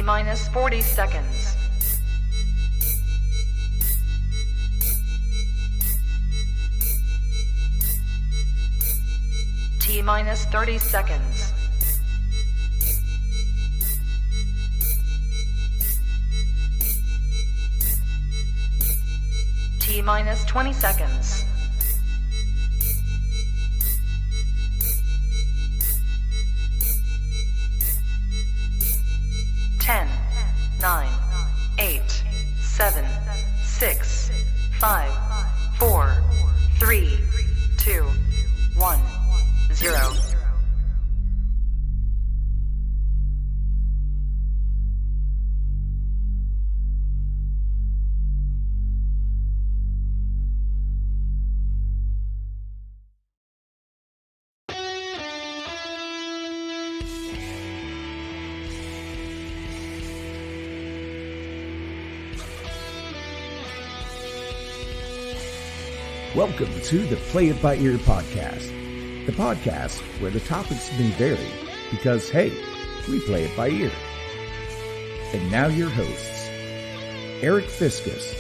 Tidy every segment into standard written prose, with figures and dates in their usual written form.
T-minus 40 seconds. T-minus 30 seconds. T-minus 20 seconds. Ten, 9, 8, 7, 6, 5, 4, 3, 2, 1, 0. Welcome to the Play It By Ear podcast, the podcast where the topics may vary because, hey, we play it by ear. And now your hosts, Eric Fiskus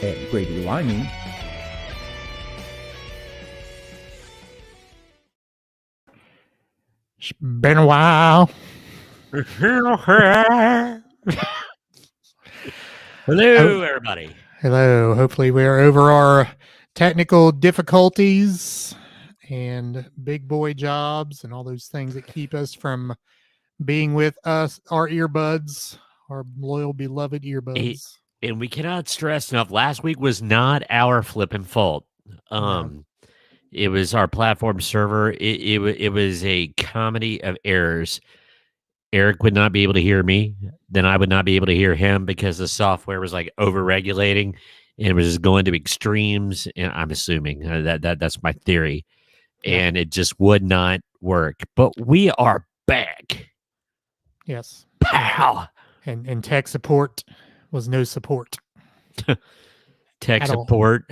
and Grady Limey. It's been a while. Hello, everybody. Hello. Hopefully we are over our technical difficulties and big boy jobs and all those things that keep us from being with us, our earbuds, our loyal, beloved earbuds. And we cannot stress enough, last week was not our flipping fault. No. It was our platform server. It was a comedy of errors. Eric would not be able to hear me. Then I would not be able to hear him because the software was like over-regulating and it was just going to extremes. And I'm assuming that's my theory. Yeah. And it just would not work. But we are back. Yes. Pow! And tech support was no support. Tech At all. support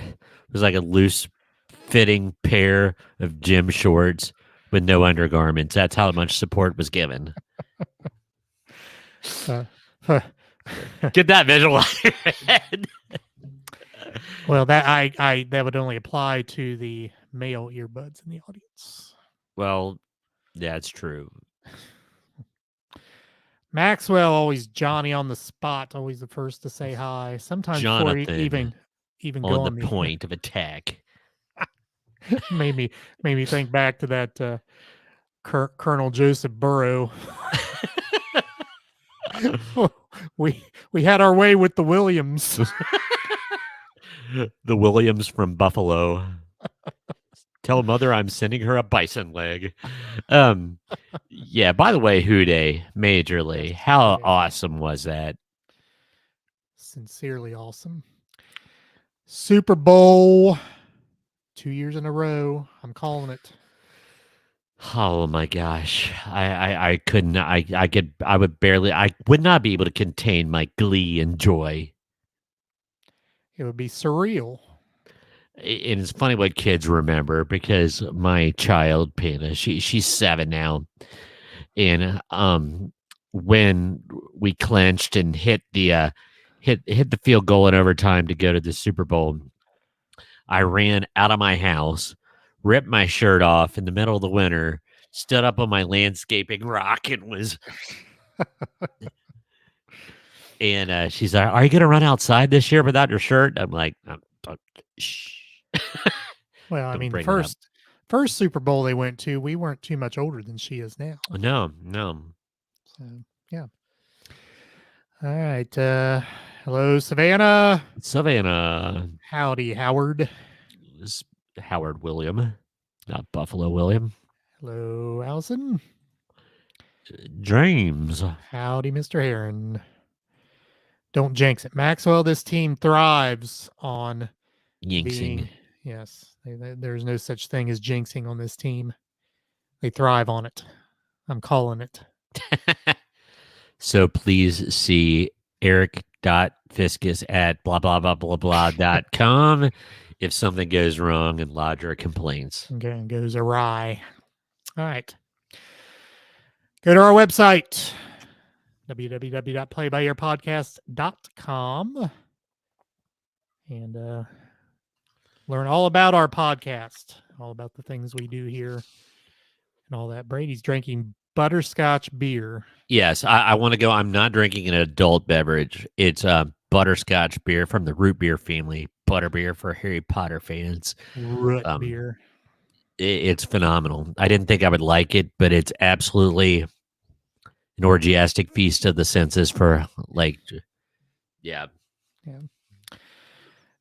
was like a loose fitting pair of gym shorts with no undergarments. That's how much support was given. Get that visual out of your head. Well, that that would only apply to the male earbuds in the audience. Well, that's true. Maxwell, always Johnny on the spot, always the first to say hi. Sometimes before he Jonathan even go on on the point of attack. made me think back to that Colonel Joseph Burrow. we had our way with the Williams. The Williams from Buffalo. Tell mother I'm sending her a bison leg. Yeah, by the way, Houday, majorly, how awesome was that? Sincerely awesome. Super Bowl 2 years in a row. I'm calling it. Oh my gosh. I couldn't I would not be able to contain my glee and joy. It would be surreal. And it's funny what kids remember because my child Panda, she's 7 now, and when we clinched and hit the field goal in overtime to go to the Super Bowl, I ran out of my house, ripped my shirt off in the middle of the winter, stood up on my landscaping rock, and was. And she's like, "Are you going to run outside this year without your shirt?" I'm like, "Shh." Well, I Don't mean, bring it up. first Super Bowl they went to, we weren't too much older than she is now. No. So, yeah. All right. Hello, Savannah. Savannah. Howdy, Howard. It's Howard William, not Buffalo William. Hello, Allison. James. Howdy, Mr. Heron. Don't jinx it. Maxwell, this team thrives on Yinxing. Yes, there's no such thing as jinxing on this team. They thrive on it. I'm calling it. So please see eric.fiskus at blah, blah, blah, blah, blah.com if something goes wrong and lodge your complaints. Okay, goes awry. All right. Go to our website, www.playbyyearpodcast.com, and learn all about our podcast, all about the things we do here and all that. Brady's drinking butterscotch beer. Yes, I want to go. I'm not drinking an adult beverage. It's butterscotch beer from the root beer family. Butterbeer for Harry Potter fans. Root beer. It's phenomenal. I didn't think I would like it, but it's absolutely an orgiastic feast of the senses for yeah.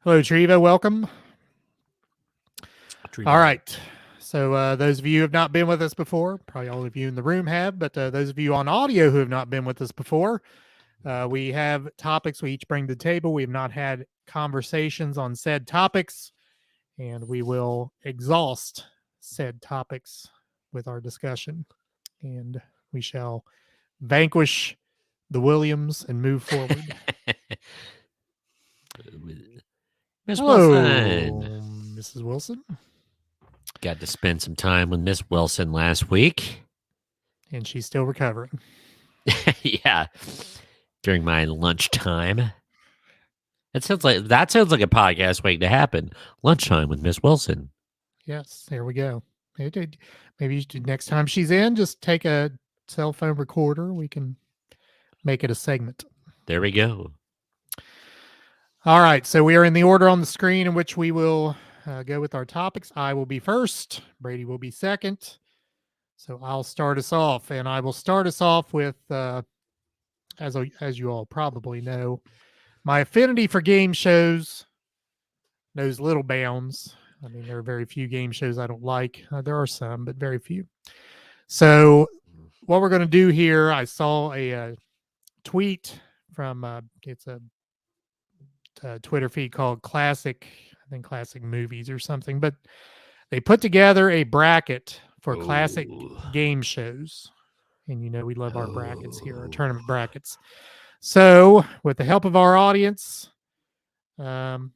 Hello, Triva. Welcome. Treat All it. right. So those of you who have not been with us before, probably all of you in the room have, but those of you on audio who have not been with us before, we have topics we each bring to the table. We have not had conversations on said topics, and we will exhaust said topics with our discussion, and we shall vanquish the Williams and move forward. Miss Hello, Wilson. Mrs. Wilson. Got to spend some time with Miss Wilson last week. And she's still recovering. Yeah. During my lunchtime. That sounds like a podcast waiting to happen. Lunchtime with Miss Wilson. Yes, there we go. Maybe next time she's in, just take a cell phone recorder. We can make it a segment. There we go. All right. So we are in the order on the screen in which we will go with our topics. I will be first. Brady will be second. So I'll start us off, and I will start us off with, as you all probably know, my affinity for game shows knows little bounds. I mean, there are very few game shows I don't like. There are some, but very few. So what we're going to do here, I saw a tweet from, it's a Twitter feed called Classic Movies or something, but they put together a bracket for classic game shows. And you know, we love our brackets here, our tournament brackets. So with the help of our audience, hopefully,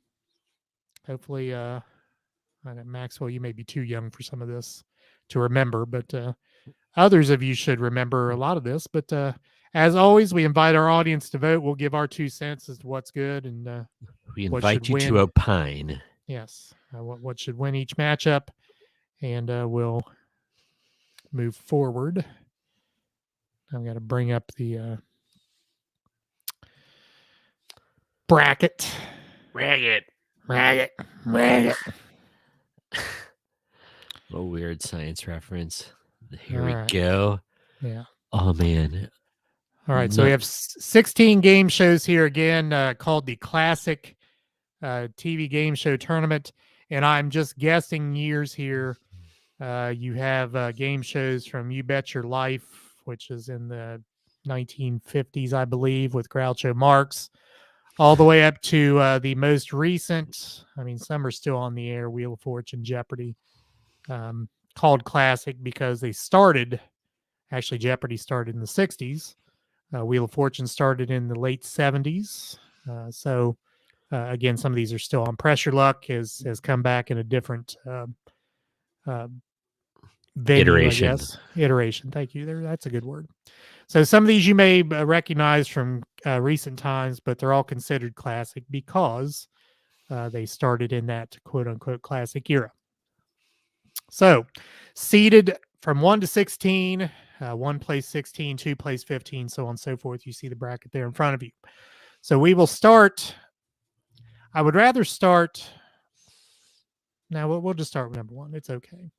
Maxwell, you may be too young for some of this to remember, but others of you should remember a lot of this. But as always, we invite our audience to vote. We'll give our 2 cents as to what's good, and we invite you to opine. Yes, what should win each matchup, and we'll move forward. I've got to bring up the bracket. Ragged. Bracket. A weird science reference. Here we All right. go. Yeah. Oh, man. All right. So we have 16 game shows here again, called the Classic TV Game Show Tournament. And I'm just guessing years here. You have game shows from You Bet Your Life, which is in the 1950s, I believe, with Groucho Marx, all the way up to the most recent. I mean, some are still on the air, Wheel of Fortune, Jeopardy, called Classic because they started, actually Jeopardy started in the 60s. Wheel of Fortune started in the late 70s. So again, some of these are still on. Pressure Luck has come back in a different venue, Iteration. I guess. Iteration. Thank you. That's a good word. So some of these you may recognize from recent times, but they're all considered classic because they started in that quote unquote classic era. So seeded from 1 to 16, 1 plays 16, 2 plays 15, so on and so forth. You see the bracket there in front of you. So we will start. I would rather start. Now we'll just start with number 1. It's okay.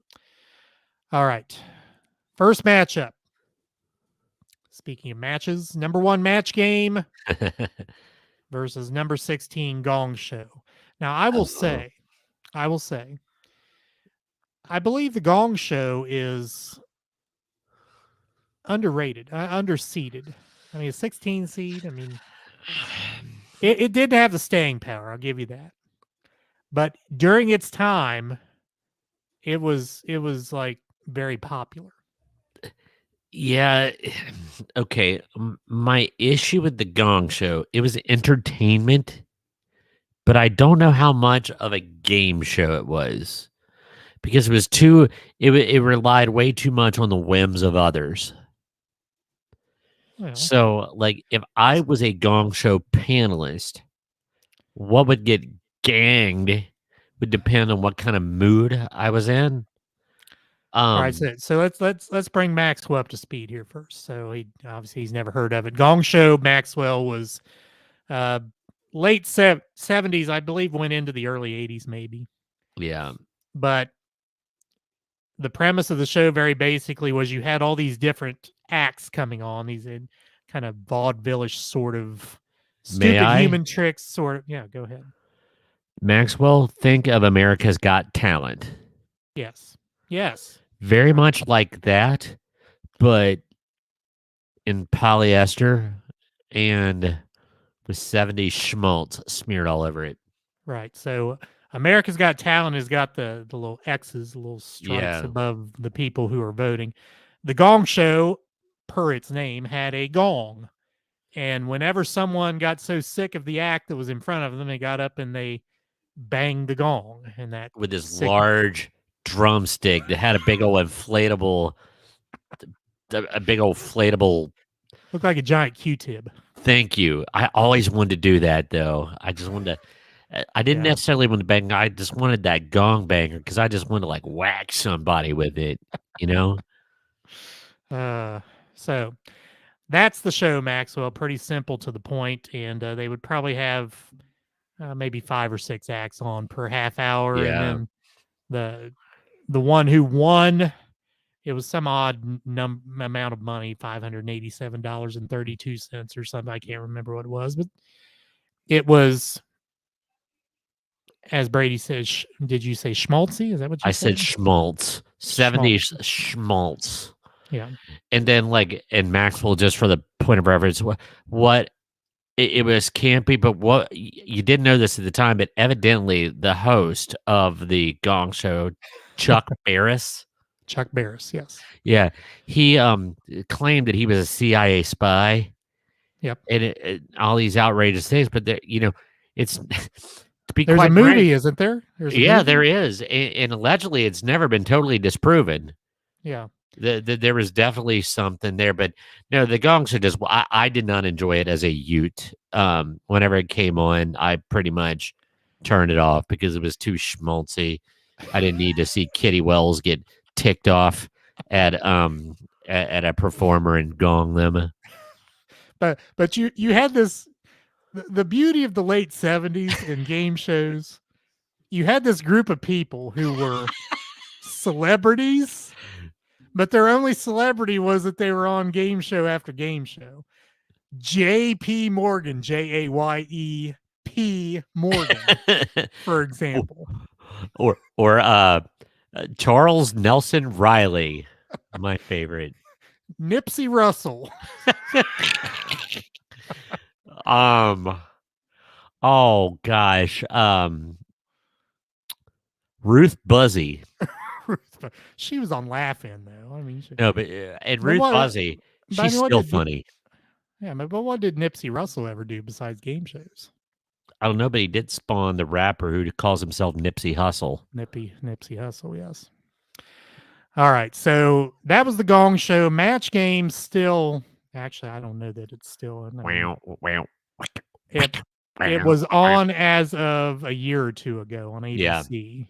All right. First matchup. Speaking of matches, number 1 match game versus number 16 Gong Show. Now I will say, I believe the Gong Show is underrated, underseeded. I mean, a 16 seed. I mean, it didn't have the staying power. I'll give you that. But during its time, it was like very popular. Yeah. Okay. My issue with the Gong Show, it was entertainment, but I don't know how much of a game show it was because it was it relied way too much on the whims of others. Well, So, like, if I was a Gong Show panelist, what would get ganged would depend on what kind of mood I was in. all right. So let's bring Maxwell up to speed here first. So he obviously he's never heard of it. Gong Show Maxwell was uh, late 70s, I believe, went into the early 80s, maybe. Yeah, But the premise of the show very basically was you had all these different acts coming on, these kind of vaudeville-ish sort of May stupid I? human tricks sort of. Yeah, go ahead. Maxwell, think of America's Got Talent. Yes. Yes. Very much like that, but in polyester and with 70s schmaltz smeared all over it. Right. So America's Got Talent has got the little X's, the little stripes Yeah. above the people who are voting. The Gong Show, per its name, had a gong. And whenever someone got so sick of the act that was in front of them, they got up and they banged the gong. And that With this sick large drumstick that had a big old inflatable, looked like a giant Q-tip. thank you. I always wanted to do that, though. I just wanted to, I didn't Yeah. necessarily want to bang. I just wanted that gong banger because I just wanted to like whack somebody with it, you know? So that's the show, Maxwell. Pretty simple to the point, and they would probably have maybe 5 or 6 acts on per half hour, and Yeah. then the one who won, it was some odd amount of money, $587.32 or something. I can't remember what it was, but it was, as Brady says. Did you say schmaltzy? Is that what you I said said? schmaltz, 70s schmaltz. Yeah. And then, like, in Maxwell, just for the point of reference, what it was campy, but what you didn't know this at the time, but evidently the host of the Gong Show, Chuck Barris, Chuck Barris. Yes. yeah, he claimed that he was a CIA spy, Yep. and all these outrageous things. But it's to be There's quite a frank, movie, isn't there? There's a yeah, movie? there is, and allegedly it's never been totally disproven. Yeah. There was definitely something there, but no, the Gong Show just I did not enjoy it as a Ute. Whenever it came on, I pretty much turned it off because it was too schmaltzy. I didn't need to see Kitty Wells get ticked off at a performer and gong them. But you had this, the beauty of the late 70s in game shows. You had this group of people who were celebrities, but their only celebrity was that they were on game show after game show. J.P. Morgan, Jayep Morgan, for example. or Charles Nelson Riley, my favorite. Nipsey Russell. Oh gosh. Ruth Buzzy. She was on Laugh-In though. I mean, No, but and Ruth Buzzy, she's still funny. Yeah, but what did Nipsey Russell ever do besides game shows? I don't know, but he did spawn the rapper who calls himself Nipsey Hussle. Nipsey Hussle, yes. All right, so that was the Gong Show. Match Game still, actually, I don't know that it's still. It was on as of a year or two ago on ABC.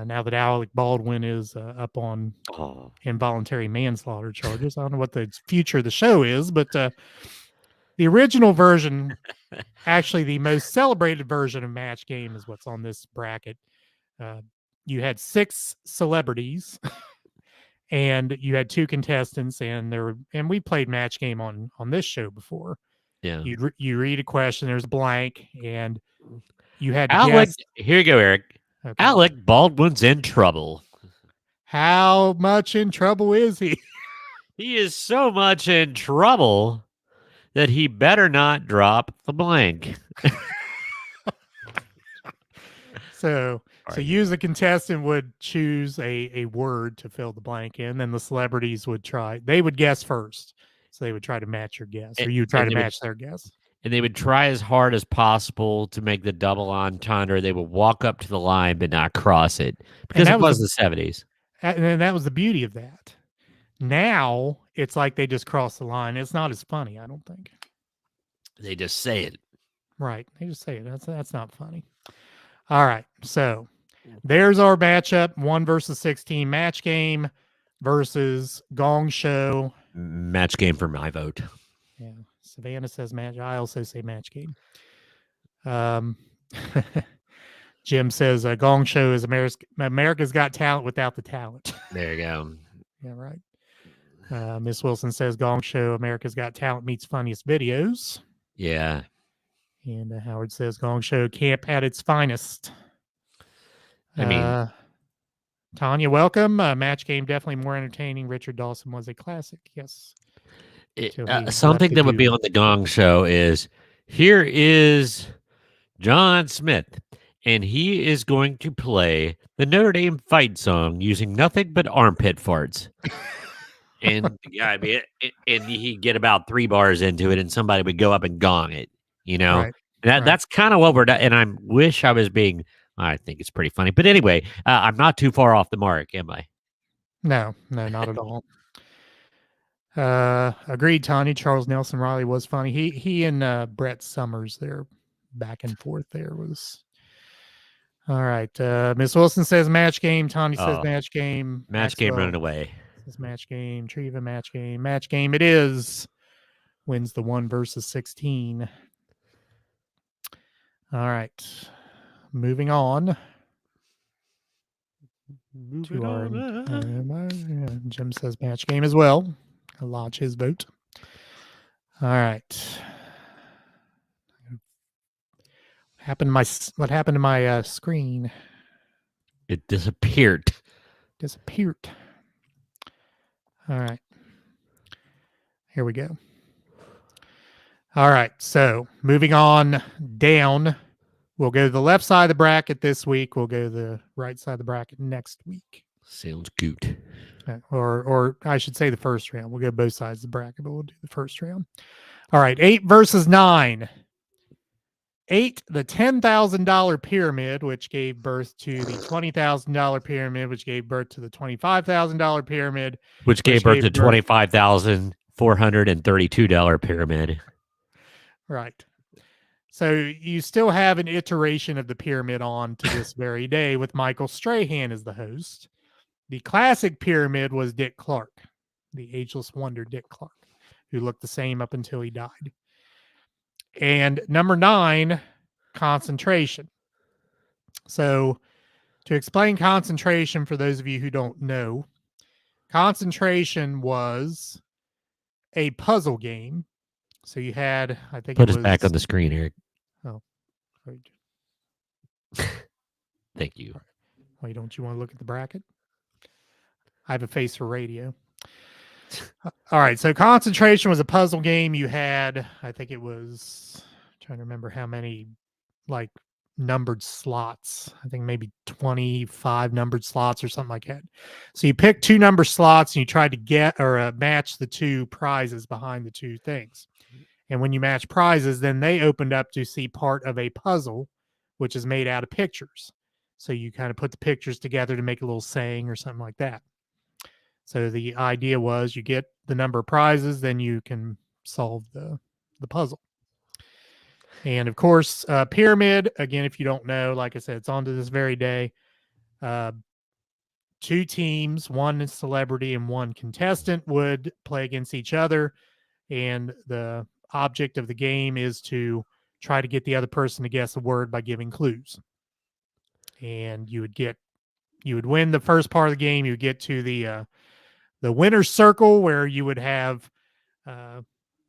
Now that Alec Baldwin is up on involuntary manslaughter charges, I don't know what the future of the show is, but the original version, actually the most celebrated version of Match Game, is what's on this bracket. You had 6 celebrities, and you had 2 contestants, and we played Match Game on this show before. Yeah, you read a question, there's a blank, and you had Alec. guess. Here you go, Eric. Okay. Alec Baldwin's in trouble. How much in trouble is he? He is so much in trouble that he better not drop the blank. So you as a contestant would choose a word to fill the blank in, then the celebrities would guess first. So they would try to match your guess, or you try to match their guess. And they would try as hard as possible to make the double entendre. They would walk up to the line but not cross it, because it was the 70s. And that was the beauty of that. Now it's like they just crossed the line. It's not as funny, I don't think. They just say it. Right. They just say it. That's not funny. All right. So there's our matchup: 1 versus 16 match game versus Gong Show. Match game for my vote. Yeah. Savannah says match. I also say match game. Jim says Gong Show is America's Got Talent without the talent. There you go. Yeah, right. Miss Wilson says Gong Show, America's Got Talent meets funniest videos. Yeah. And Howard says Gong Show, camp at its finest. I mean, Tanya, welcome. Match game definitely more entertaining. Richard Dawson was a classic. Yes. something that would be on the Gong Show is here is John Smith, and he is going to play the Notre Dame fight song using nothing but armpit farts. And yeah, I mean, and he'd get about 3 bars into it, and somebody would go up and gong it. You know, Right. That's kind of what we're doing. And I wish I was being. I think it's pretty funny, but anyway, I'm not too far off the mark, am I? No, not at all. Agreed, Tanya. Charles Nelson Riley was funny. He and Brett Summers, their back and forth there was. All right. Miss Wilson says match game. Tanya says match game. Match game running away. Says match game. Treva match game. Match game. It is. Wins the 1 versus 16. All right. Moving on. Jim says match game as well. I'll lodge his vote. All right. What happened to my screen? It disappeared. All right. Here we go. All right. So moving on down. We'll go to the left side of the bracket this week. We'll go to the right side of the bracket next week. Sounds good. Or I should say the first round. We'll go both sides of the bracket, but we'll do the first round. All right, 8 versus 9. 8, the $10,000 pyramid, which gave birth to the $20,000 pyramid, which gave birth to the $25,000 pyramid, which gave birth to $25,432 pyramid. Right. So you still have an iteration of the pyramid on to this very day with Michael Strahan as the host. The classic pyramid was Dick Clark, the ageless wonder Dick Clark, who looked the same up until he died. And number 9, concentration. So to explain concentration for those of you who don't know, concentration was a puzzle game. So you had, I think Put us back on the screen, Eric. Oh. Thank you. Why don't you want to look at the bracket? I have a face for radio. All right. So concentration was a puzzle game. You had, I think it was, I'm trying to remember how many like numbered slots. I think maybe 25 numbered slots or something like that. So you picked 2 number slots and you tried to get or match the 2 prizes behind the 2 things. And when you match prizes, then they opened up to see part of a puzzle, which is made out of pictures. So you kind of put the pictures together to make a little saying or something like that. So the idea was you get the number of prizes, then you can solve the puzzle. And of course, pyramid, again, if you don't know, like I said, it's on to this very day. 2 teams, 1 celebrity and 1 contestant would play against each other. And the object of the game is to try to get the other person to guess a word by giving clues. And you would win the first part of the game. You would get to the winner's circle where you would have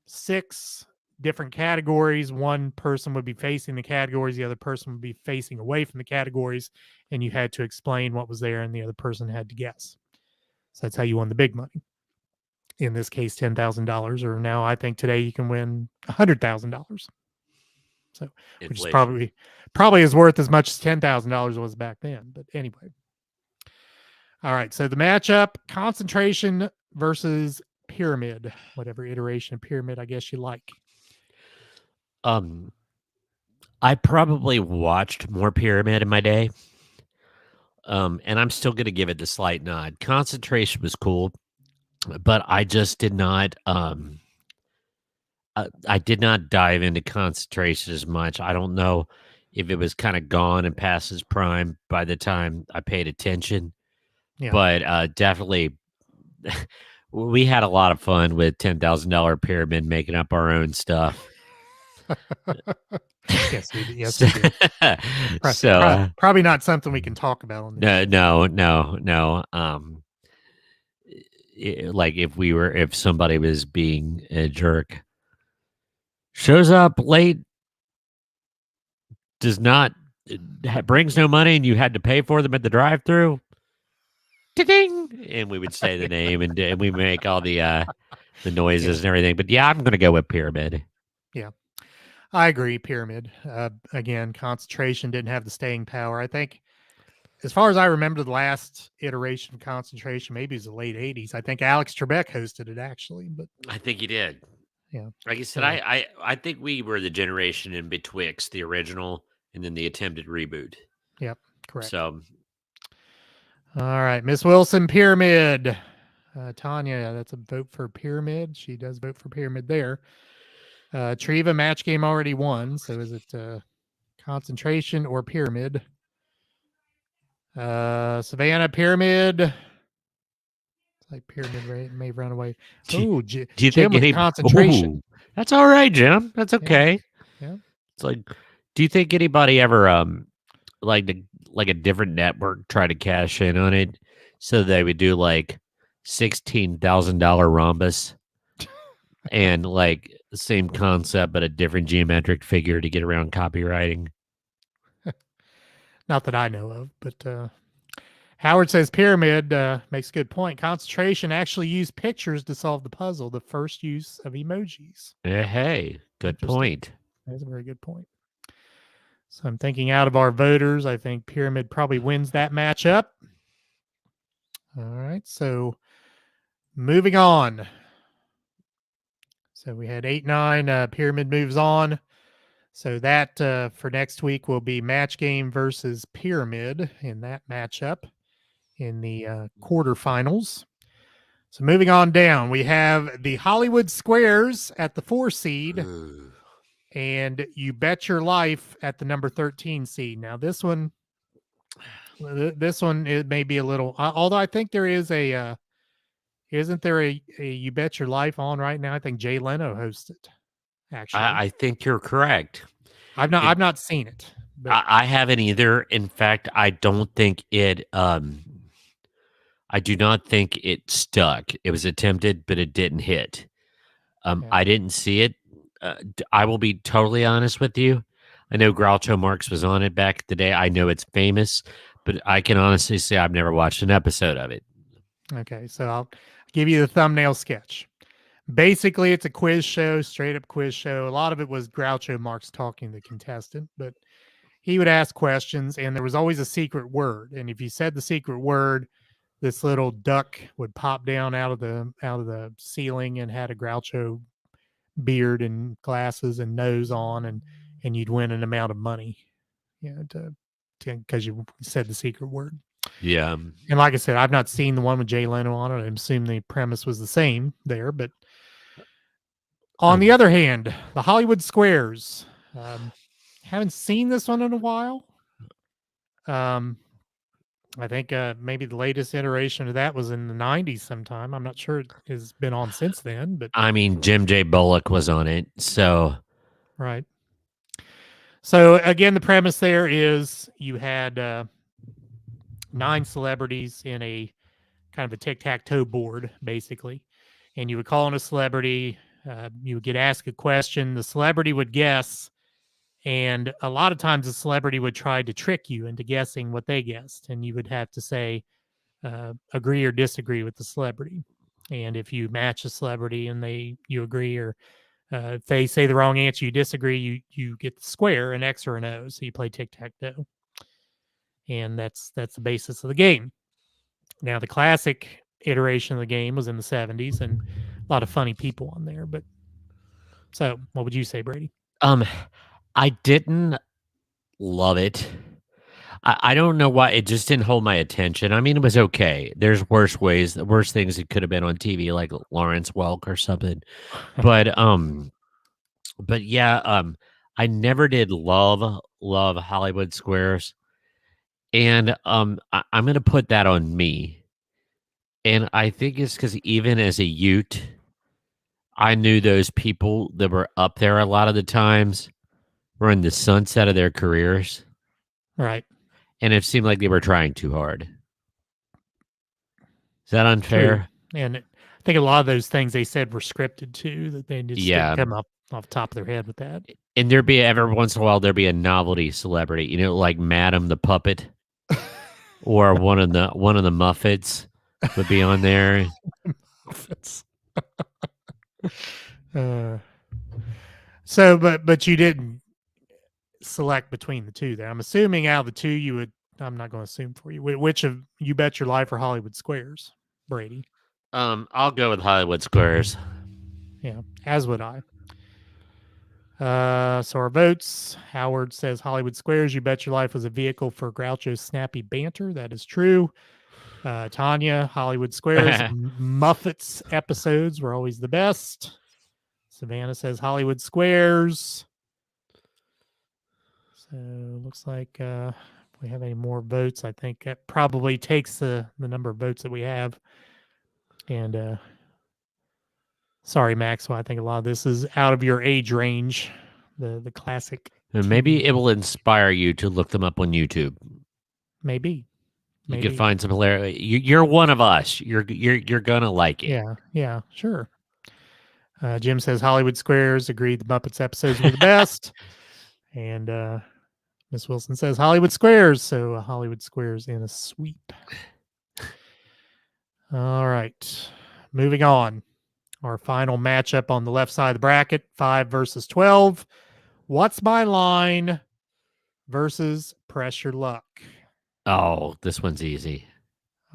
6 different categories. One person would be facing the categories. The other person would be facing away from the categories. And you had to explain what was there and the other person had to guess. So that's how you won the big money. In this case, $10,000, or now I think today you can win $100,000. So, which is probably is worth as much as $10,000 was back then. But anyway. All right. So the matchup, concentration versus pyramid, whatever iteration of pyramid I guess you like. I probably watched more pyramid in my day. And I'm still going to give it the slight nod. Concentration was cool. but I just did not. I did not dive into concentration as much. I don't know if it was kind of gone and past its prime by the time I paid attention, Yeah. but definitely we had a lot of fun with $10,000 pyramid making up our own stuff. Yes, we did. Yes, So, we did. so Probably not something we can talk about on this no, show. no. Like if somebody was being a jerk, shows up late, does not brings no money, and you had to pay for them at the drive-through. Ding, and we would say the name, and we make all the noises and everything. But yeah, I'm gonna go with pyramid. Yeah, I agree. Pyramid. Again, concentration didn't have the staying power. I think, as far as I remember, the last iteration of concentration, maybe it was the late '80s. I think Alex Trebek hosted it actually, but I think you did. yeah. Like you said, So, I think we were the generation in betwixt the original and then the attempted reboot. yep, correct. So All right, Miss Wilson, Pyramid. Tanya, that's a vote for Pyramid. She does vote for Pyramid there. Treva, match game already won. So is it concentration or Pyramid? Savannah, Pyramid. It's like Pyramid may run away. Oh, do you Jim think with any? concentration. Ooh, that's all right, Jim. That's okay. Yeah. It's like, do you think anybody ever like a different network try to cash in on it, so they would do like $16,000 rhombus and like the same concept but a different geometric figure to get around copywriting? Not that I know of, but Howard says Pyramid makes a good point. Concentration actually used pictures to solve the puzzle, the first use of emojis. Hey, good Interesting. point. That's a very good point. So I'm thinking out of our voters, I think Pyramid probably wins that matchup. All right. So moving on. So we had 8-9. Pyramid moves on. So that for next week will be Match Game versus Pyramid in that matchup in the quarterfinals. So moving on down, we have the Hollywood Squares at the 4 seed and You Bet Your Life at the number 13 seed. Now this one it may be a little, although I think there is a isn't there a You Bet Your Life on right now? I think Jay Leno hosts it. Actually, I think you're correct. I've not seen it. But I haven't either. In fact, I don't think it. I do not think it stuck. It was attempted, but it didn't hit. yeah. I didn't see it. I will be totally honest with you. I know Groucho Marx was on it back in the day. I know it's famous, but I can honestly say I've never watched an episode of it. Okay, so I'll give you the thumbnail sketch. Basically, it's a quiz show, straight up quiz show. A lot of it was Groucho Marx talking to the contestant, but he would ask questions, and there was always a secret word. And if you said the secret word, this little duck would pop down out of the ceiling and had a Groucho beard and glasses and nose on, and you'd win an amount of money, because you said the secret word. Yeah. And like I said, I've not seen the one with Jay Leno on it. I assume the premise was the same there. But on the other hand, the Hollywood Squares. Haven't seen this one in a while. I think maybe the latest iteration of that was in the 90s sometime. I'm not sure it has been on since then. But I mean, Jim J. Bullock was on it. So, right. So again, the premise there is you had 9 celebrities in a kind of a tic-tac-toe board, basically. And you would call on a celebrity. You would get asked a question. The celebrity would guess. And a lot of times the celebrity would try to trick you into guessing what they guessed. And you would have to say, agree or disagree with the celebrity. And if you match a celebrity and you agree, or if they say the wrong answer, you disagree, you get the square, an X or an O. So you play tic-tac-toe. And that's the basis of the game. Now, the classic iteration of the game was in the 70s, and a lot of funny people on there. But so what would you say, Brady? I didn't love it. I don't know why it just didn't hold my attention. I mean, it was okay. There's worse things that could have been on TV, like Lawrence Welk or something. But yeah, I never did love Hollywood Squares, and I'm gonna put that on me. And I think it's because even as a Ute, I knew those people that were up there a lot of the times were in the sunset of their careers, Right. and it seemed like they were trying too hard. Is that True. unfair? And I think a lot of those things they said were scripted too, that they just didn't Yeah. come up off the top of their head with that. And there'd be every once in a while there'd be a novelty celebrity, like Madam the Puppet or one of the Muffets would be on there. uh, so, but you didn't select between the two there. I'm assuming out of the two, you would. I'm not going to assume for you. Which of You Bet Your Life or Hollywood Squares, Brady? I'll go with Hollywood Squares. Yeah, as would I. So our votes. Howard says Hollywood Squares. You Bet Your Life was a vehicle for Groucho's snappy banter. That is true. Tanya, Hollywood Squares. Muffets episodes were always the best. Savannah says Hollywood Squares. So looks like if we have any more votes, I think that probably takes the number of votes that we have. And sorry, Maxwell, I think a lot of this is out of your age range. The classic. And maybe TV. it will inspire you to look them up on YouTube. Maybe. You can find some hilarity. You're one of us. You're gonna like it. Yeah, sure. Jim says Hollywood Squares. Agreed. The Muppets episodes were the best. And Miss Wilson says Hollywood Squares. So Hollywood Squares in a sweep. All right. Moving on. Our final matchup on the left side of the bracket, 5 versus 12. What's My Line versus Pressure Luck? Oh, this one's easy.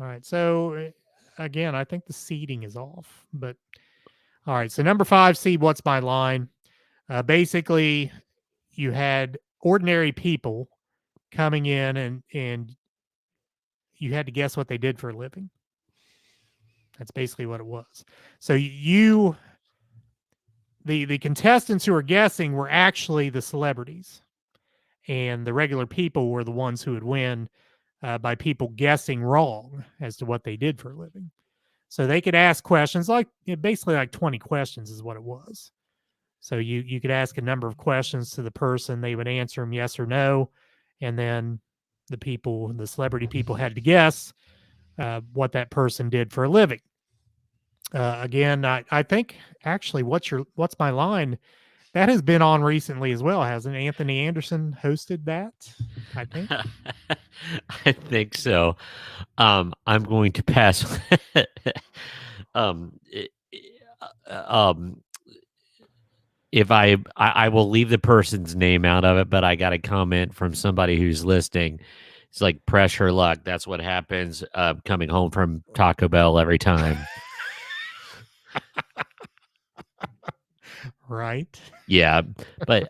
All right. So again, I think the seeding is off. But all right. So number 5 seed, What's My Line? Basically, you had ordinary people coming in and you had to guess what they did for a living. That's basically what it was. So the contestants who were guessing were actually the celebrities, and the regular people were the ones who would win by people guessing wrong as to what they did for a living. So they could ask questions basically like 20 questions is what it was. So you could ask a number of questions to the person, they would answer them yes or no, and then the celebrity people had to guess what that person did for a living. Again, I think actually, What's My Line? That has been on recently as well, hasn't Anthony Anderson hosted that? I think. I think so. I'm going to pass. If I will leave the person's name out of it, but I got a comment from somebody who's listening. It's like Pressure Luck. That's what happens coming home from Taco Bell every time. Right. Yeah, but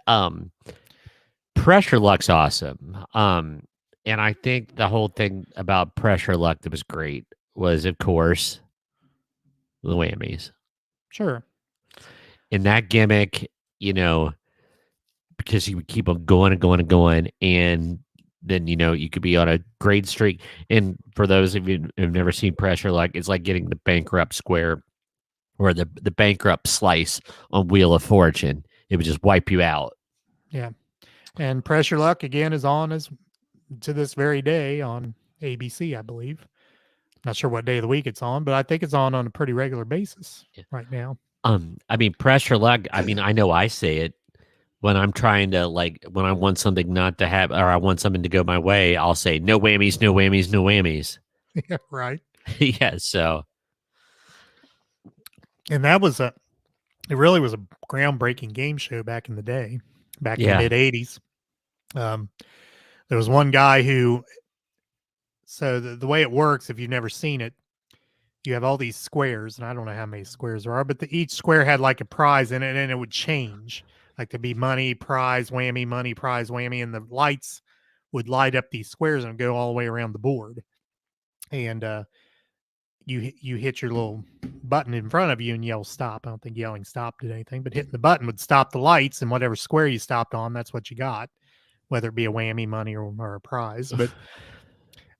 Pressure Luck's awesome. And I think the whole thing about Pressure Luck that was great was, of course, the whammies. Sure. And that gimmick, because you would keep on going and going and going, and then you could be on a great streak. And for those of you who've never seen Pressure Luck, it's like getting the bankrupt square or the bankrupt slice on Wheel of Fortune. It would just wipe you out. Yeah. And Pressure Luck again is on to this very day on ABC, I believe. Not sure what day of the week it's on, but I think it's on a pretty regular basis right now. I mean, Pressure Luck, I mean, I know I say it when I'm trying to, when I want something not to happen, or I want something to go my way, I'll say no whammies, no whammies, no whammies. Yeah, right. Yeah, so. And that was it really was a groundbreaking game show back in the day, back in the mid 80s. There was one guy so the way it works, if you've never seen it, you have all these squares, and I don't know how many squares there are, but each square had like a prize in it, and it would change. Like there'd be money, prize, whammy, money, prize, whammy, and the lights would light up these squares and go all the way around the board. And you hit your little button in front of you and yell stop. I don't think yelling stop did anything, but hitting the button would stop the lights, and whatever square you stopped on, that's what you got, whether it be a whammy, money, or a prize. But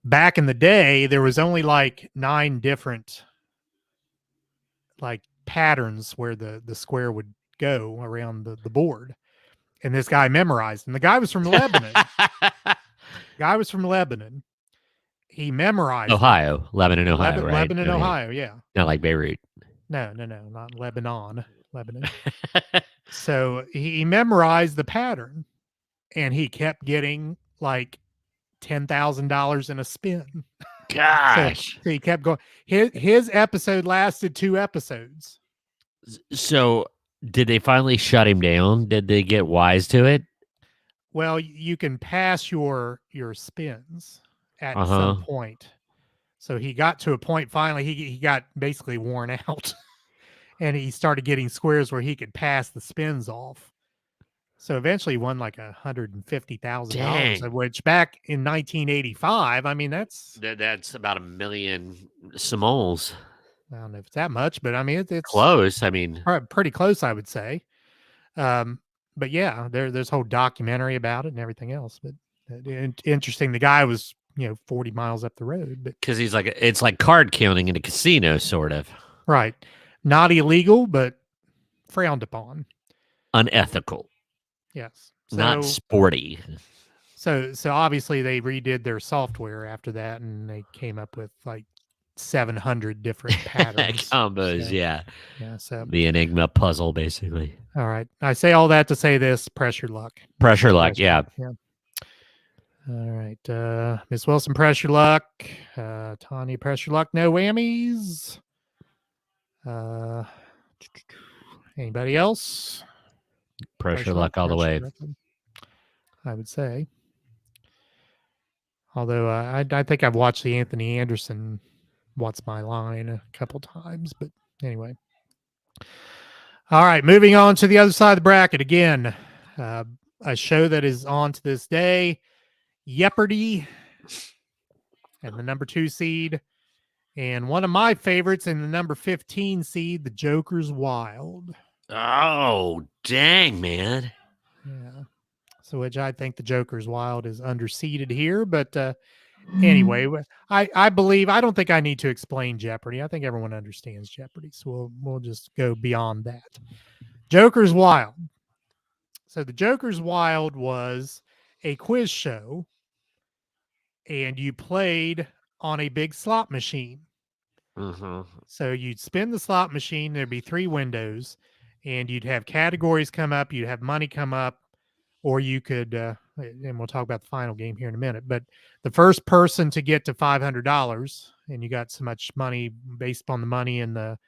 back in the day, there was only like 9 different like patterns where the square would go around the board. And this guy memorized, and the guy was from Lebanon. He memorized Ohio, Lebanon, Ohio, right? Lebanon, Okay. Ohio, yeah. Not like Beirut. No, not Lebanon, Lebanon. So he memorized the pattern, and he kept getting like $10,000 in a spin. Gosh. So he kept going. His episode lasted 2 episodes. So did they finally shut him down? Did they get wise to it? Well, you can pass your spins at some point. So he got to a point finally, he got basically worn out. And he started getting squares where he could pass the spins off. So eventually he won like $150,000, which back in 1985, I mean, that's about $1 million simoles. I don't know if it's that much, but I mean, it's close. I mean, pretty close, I would say. But yeah, there's a whole documentary about it and everything else. But interesting. The guy was, 40 miles up the road, but because it's like card counting in a casino, sort of. Right. Not illegal, but frowned upon. Unethical. Yes. Not sporty. So obviously they redid their software after that, and they came up with like 700 different patterns. Combos, yeah. So the Enigma puzzle, basically. All right. I say all that to say this: pressure luck. Pressure luck, yeah. All right. Miss Wilson, pressure luck. Tanya, pressure luck. No whammies. Anybody else? Pressure luck all the way. I would say. Although I think I've watched the Anthony Anderson What's My Line a couple times, but anyway. All right, moving on to the other side of the bracket. Again, a show that is on to this day, Jeopardy, and the number 2 seed, and one of my favorites in the number 15 seed, the Joker's Wild. Oh, dang, man. Yeah. So which I think the Joker's Wild is underseeded here, but anyway, I believe, I don't think I need to explain Jeopardy. I think everyone understands Jeopardy, so we'll just go beyond that. Joker's Wild. So the Joker's Wild was a quiz show, and you played on a big slot machine. So you'd spin the slot machine. There'd be 3 windows, and you'd have categories come up. You'd have money come up, or you could, and we'll talk about the final game here in a minute, but the first person to get to $500, and you got so much money based upon the money and the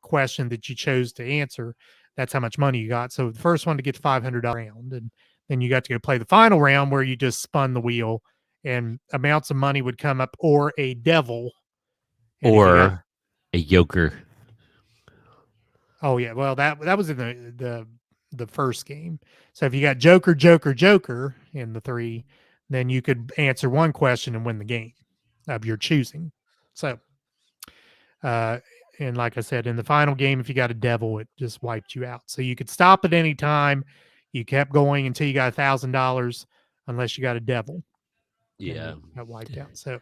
question that you chose to answer, that's how much money you got. So the first one to get to $500 round, and then you got to go play the final round where you just spun the wheel and amounts of money would come up, or a devil. Or a yoker. Oh yeah. Well, that was in the first game. So if you got Joker, Joker, Joker in the 3, then you could answer one question and win the game of your choosing. So, and like I said, in the final game, if you got a devil, it just wiped you out. So you could stop at any time. You kept going until you got $1,000, unless you got a devil. Yeah. Got wiped out. So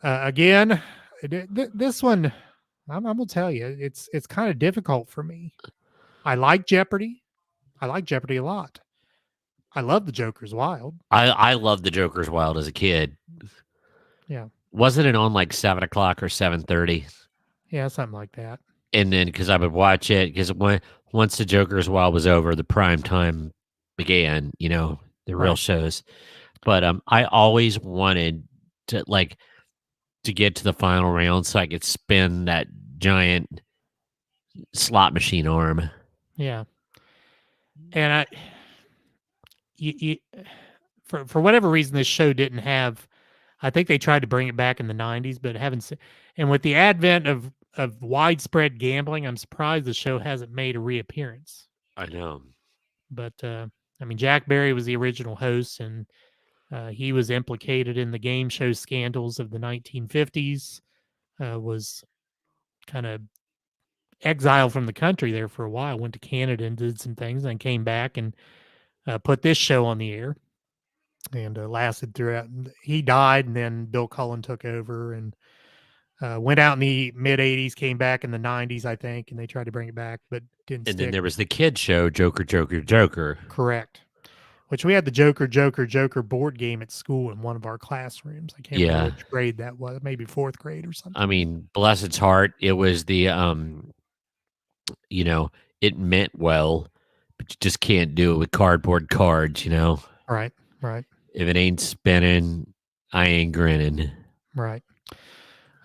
again, this one, I'm going to tell you, it's kind of difficult for me. I like Jeopardy. I like Jeopardy a lot. I love the Joker's Wild. I loved the Joker's Wild as a kid. Yeah. Wasn't it on like 7 o'clock or 7:30? Yeah, something like that. And then because I would watch it, because once the Joker's Wild was over, the prime time began, the real shows. But I always wanted to get to the final round so I could spin that giant slot machine arm. Yeah. And for whatever reason, this show didn't have, I think they tried to bring it back in the 90s, but haven't. And with the advent of widespread gambling, I'm surprised the show hasn't made a reappearance. I know. But, I mean, Jack Barry was the original host, and He was implicated in the game show scandals of the 1950s, was kind of exiled from the country there for a while, went to Canada and did some things, and came back and put this show on the air, and lasted throughout. He died, and then Bill Cullen took over and went out in the mid 80s, came back in the 90s, I think, and they tried to bring it back, but didn't And then stick. there was the kid show, Joker, Joker, Joker. Correct. Which we had the Joker, Joker, Joker board game at school in one of our classrooms. I can't remember which grade that was, maybe fourth grade or something. I mean, bless its heart, it was the it meant well, but you just can't do it with cardboard cards, Right. If it ain't spinning, I ain't grinning. Right.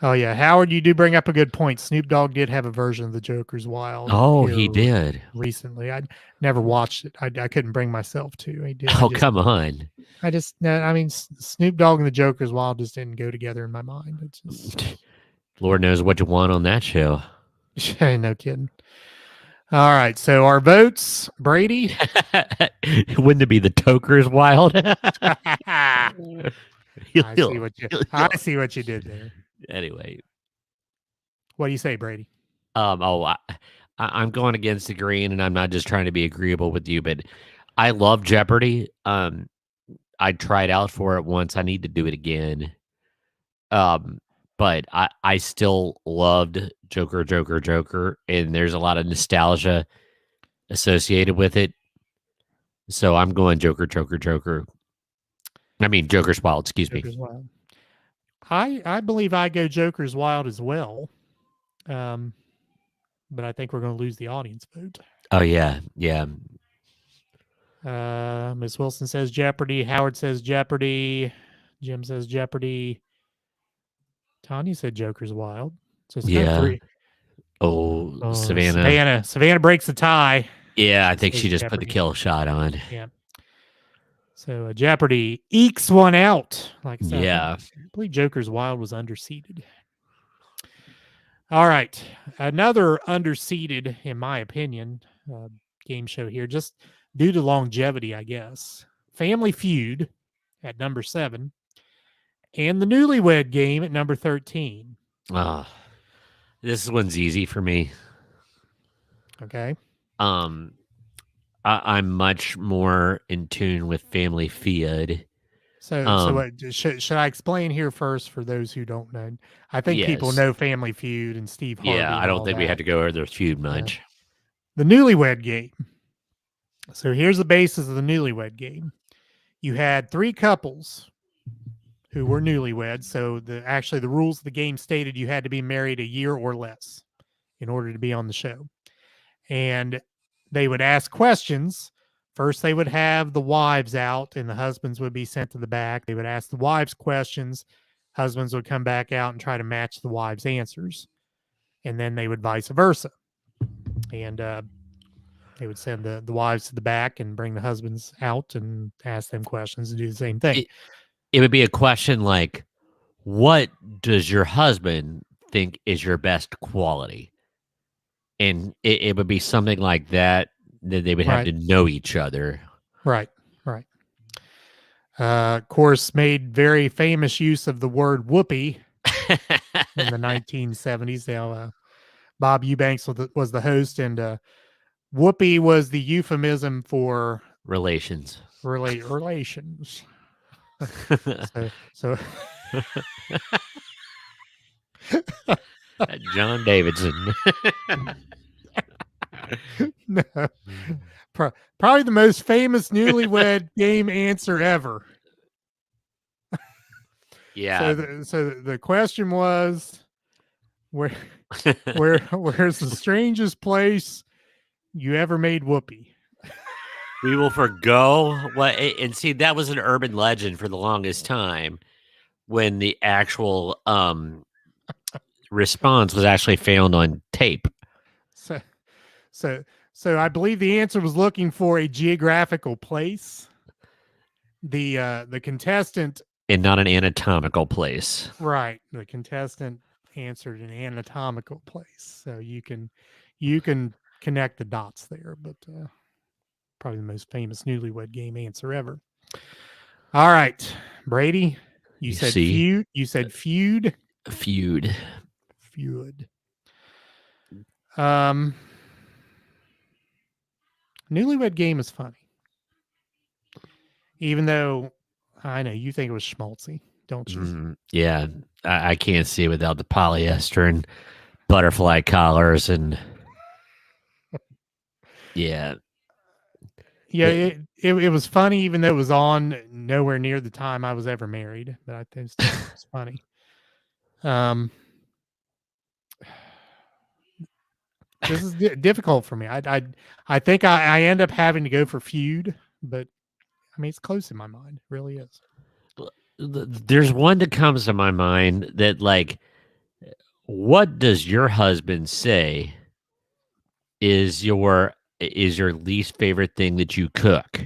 Oh yeah, Howard, you do bring up a good point. Snoop Dogg did have a version of the Joker's Wild. Oh, he did recently. I never watched it. I couldn't bring myself to. He did. Oh, come on! I mean, Snoop Dogg and the Joker's Wild just didn't go together in my mind. It's just Lord knows what you want on that show. no kidding. All right, so our votes, Brady. Wouldn't it be the Toker's Wild? I see what you did there. Anyway, what do you say, Brady? I'm going against the green, and I'm not just trying to be agreeable with you, but I love Jeopardy. I tried out for it once. I need to do it again. But I still loved Joker, Joker, Joker, and there's a lot of nostalgia associated with it. So I'm going Joker, Joker, Joker. I mean, Joker's Wild, excuse me. Wild. I believe I go Joker's Wild as well. But I think we're going to lose the audience vote. Oh, yeah. Miss Wilson says Jeopardy. Howard says Jeopardy. Jim says Jeopardy. Tanya said Joker's Wild. So it's yeah. 3. Oh, Savannah. Savannah breaks the tie. Yeah, I think she just put the kill shot on. Yeah. So Jeopardy ekes one out. Like I said, yeah. I believe Joker's Wild was underseeded. All right. Another underseeded, in my opinion, game show here, just due to longevity, I guess. Family Feud at number 7. And the Newlywed Game at number 13. This one's easy for me. Okay. I'm much more in tune with Family Feud. So what, should I explain here first for those who don't know? I think people know Family Feud and Steve Harvey. Yeah, I don't think we have to go over their feud much. The Newlywed Game. So here's the basis of the Newlywed Game. You had 3 couples who were newlyweds. So the rules of the game stated you had to be married a year or less in order to be on the show. And they would ask questions. First, they would have the wives out and the husbands would be sent to the back. They would ask the wives questions. Husbands would come back out and try to match the wives' answers. And then they would vice versa. And they would send the wives to the back and bring the husbands out and ask them questions and do the same thing. It would be a question like, what does your husband think is your best quality? And it would be something like that they would have to know each other. Right. Of course, made very famous use of the word whoopee in the 1970s. Now, Bob Eubanks was the host, and whoopee was the euphemism for relations. Relations. so John Davidson. No. Probably the most famous Newlywed Game answer ever. Yeah. So the question was, where's the strangest place you ever made whoopee? We will forgo what, and see, that was an urban legend for the longest time when the actual response was actually found on tape. So I believe the answer was looking for a geographical place. The contestant, and not an anatomical place. Right. The contestant answered an anatomical place. So you can connect the dots there, but probably the most famous Newlywed Game answer ever. All right, Brady. You You said see? feud. You said feud. Feud. Feud. Um, Newlywed Game is funny, even though I know you think it was schmaltzy, don't you? Yeah, I can't see it without the polyester and butterfly collars and yeah. Yeah, it was funny, even though it was on nowhere near the time I was ever married. But I still think it was funny. Um, this is difficult for me. I think I end up having to go for feud, but I mean it's close in my mind. It really is. There's one that comes to my mind that like, what does your husband say is your least favorite thing that you cook,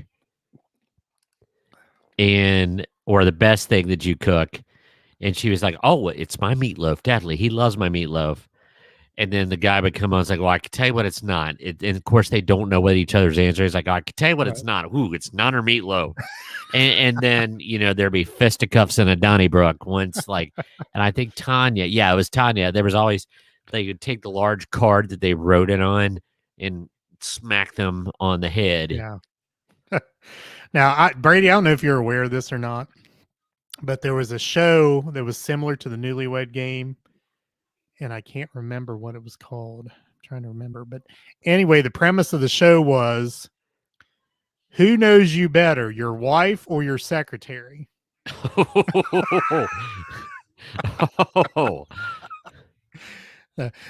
and or the best thing that you cook? And she was like, "Oh, it's my meatloaf, definitely. He loves my meatloaf." And then the guy would come on and was like, "Well, I can tell you what it's not." And of course, they don't know what each other's answer is. Like, "I can tell you what it's Right. not. Ooh, it's not her meatloaf." And then there'd be fisticuffs and a Donnybrook once, like, and I think Tanya, yeah, it was Tanya. There was always they could take the large card that they wrote it on and smack them on the head. Yeah. Now, Brady, I don't know if you're aware of this or not, but there was a show that was similar to the Newlywed Game, and I can't remember what it was called. I'm trying to remember, but anyway, the premise of the show was who knows you better, your wife or your secretary? Oh.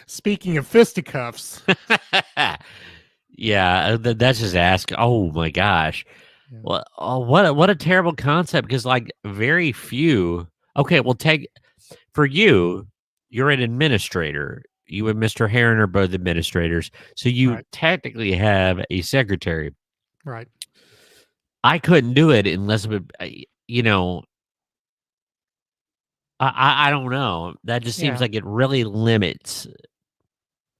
Speaking of fisticuffs, Yeah, that's just ask. Oh my gosh. yeah, Well, oh, what a terrible concept, because like very few. Okay, well, take for you, you're an administrator. You and Mr. Heron are both administrators, so you right, technically have a secretary. right, I couldn't do it unless it would, you know. I don't know. That just seems yeah. like it really limits.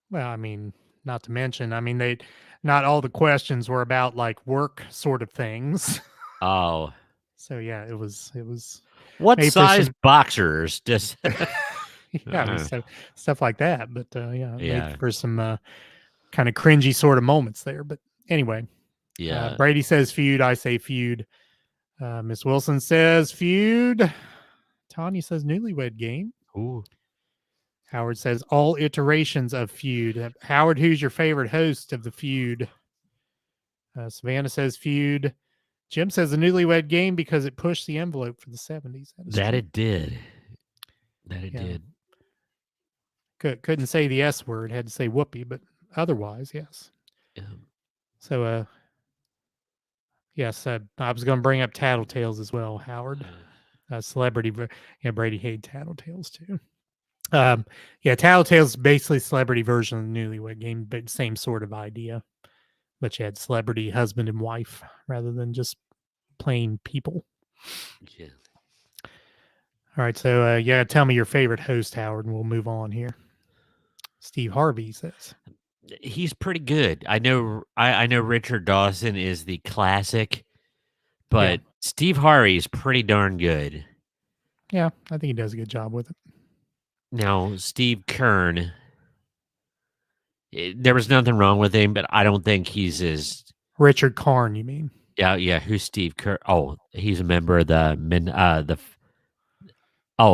Well, I mean, not to mention, I mean, not all the questions were about like work sort of things. Oh, So yeah, it was what made for size some boxers? Just yeah, I mean stuff like that. But yeah, it made yeah, for some kind of cringy sort of moments there. But anyway, yeah. Brady says feud. I say feud. Miss Wilson says feud. Tanya says Newlywed Game. Ooh. Howard says all iterations of feud. Howard, who's your favorite host of the feud? Savannah says feud. Jim says the Newlywed Game because it pushed the envelope for the 70s. That is That true. it did. That it Yeah. did. Couldn't say the S word, had to say whoopee, but otherwise, yes. Yeah. So, yes, I was going to bring up Tattletales as well, Howard. Celebrity, yeah, Brady hated Tattletales too. Yeah, Tattletales is basically celebrity version of the Newlywed Game, but same sort of idea. But you had celebrity husband and wife rather than just plain people. Yeah. All right, so yeah, tell me your favorite host, Howard, and we'll move on here. Steve Harvey says. He's pretty good. I know Richard Dawson is the classic, but Steve Harvey is pretty darn good. Yeah, I think he does a good job with it. Now, Steve Kern, there was nothing wrong with him, but I don't think he's as Richard Karn, you mean? yeah. Who's Steve Kern? Oh, he's a member of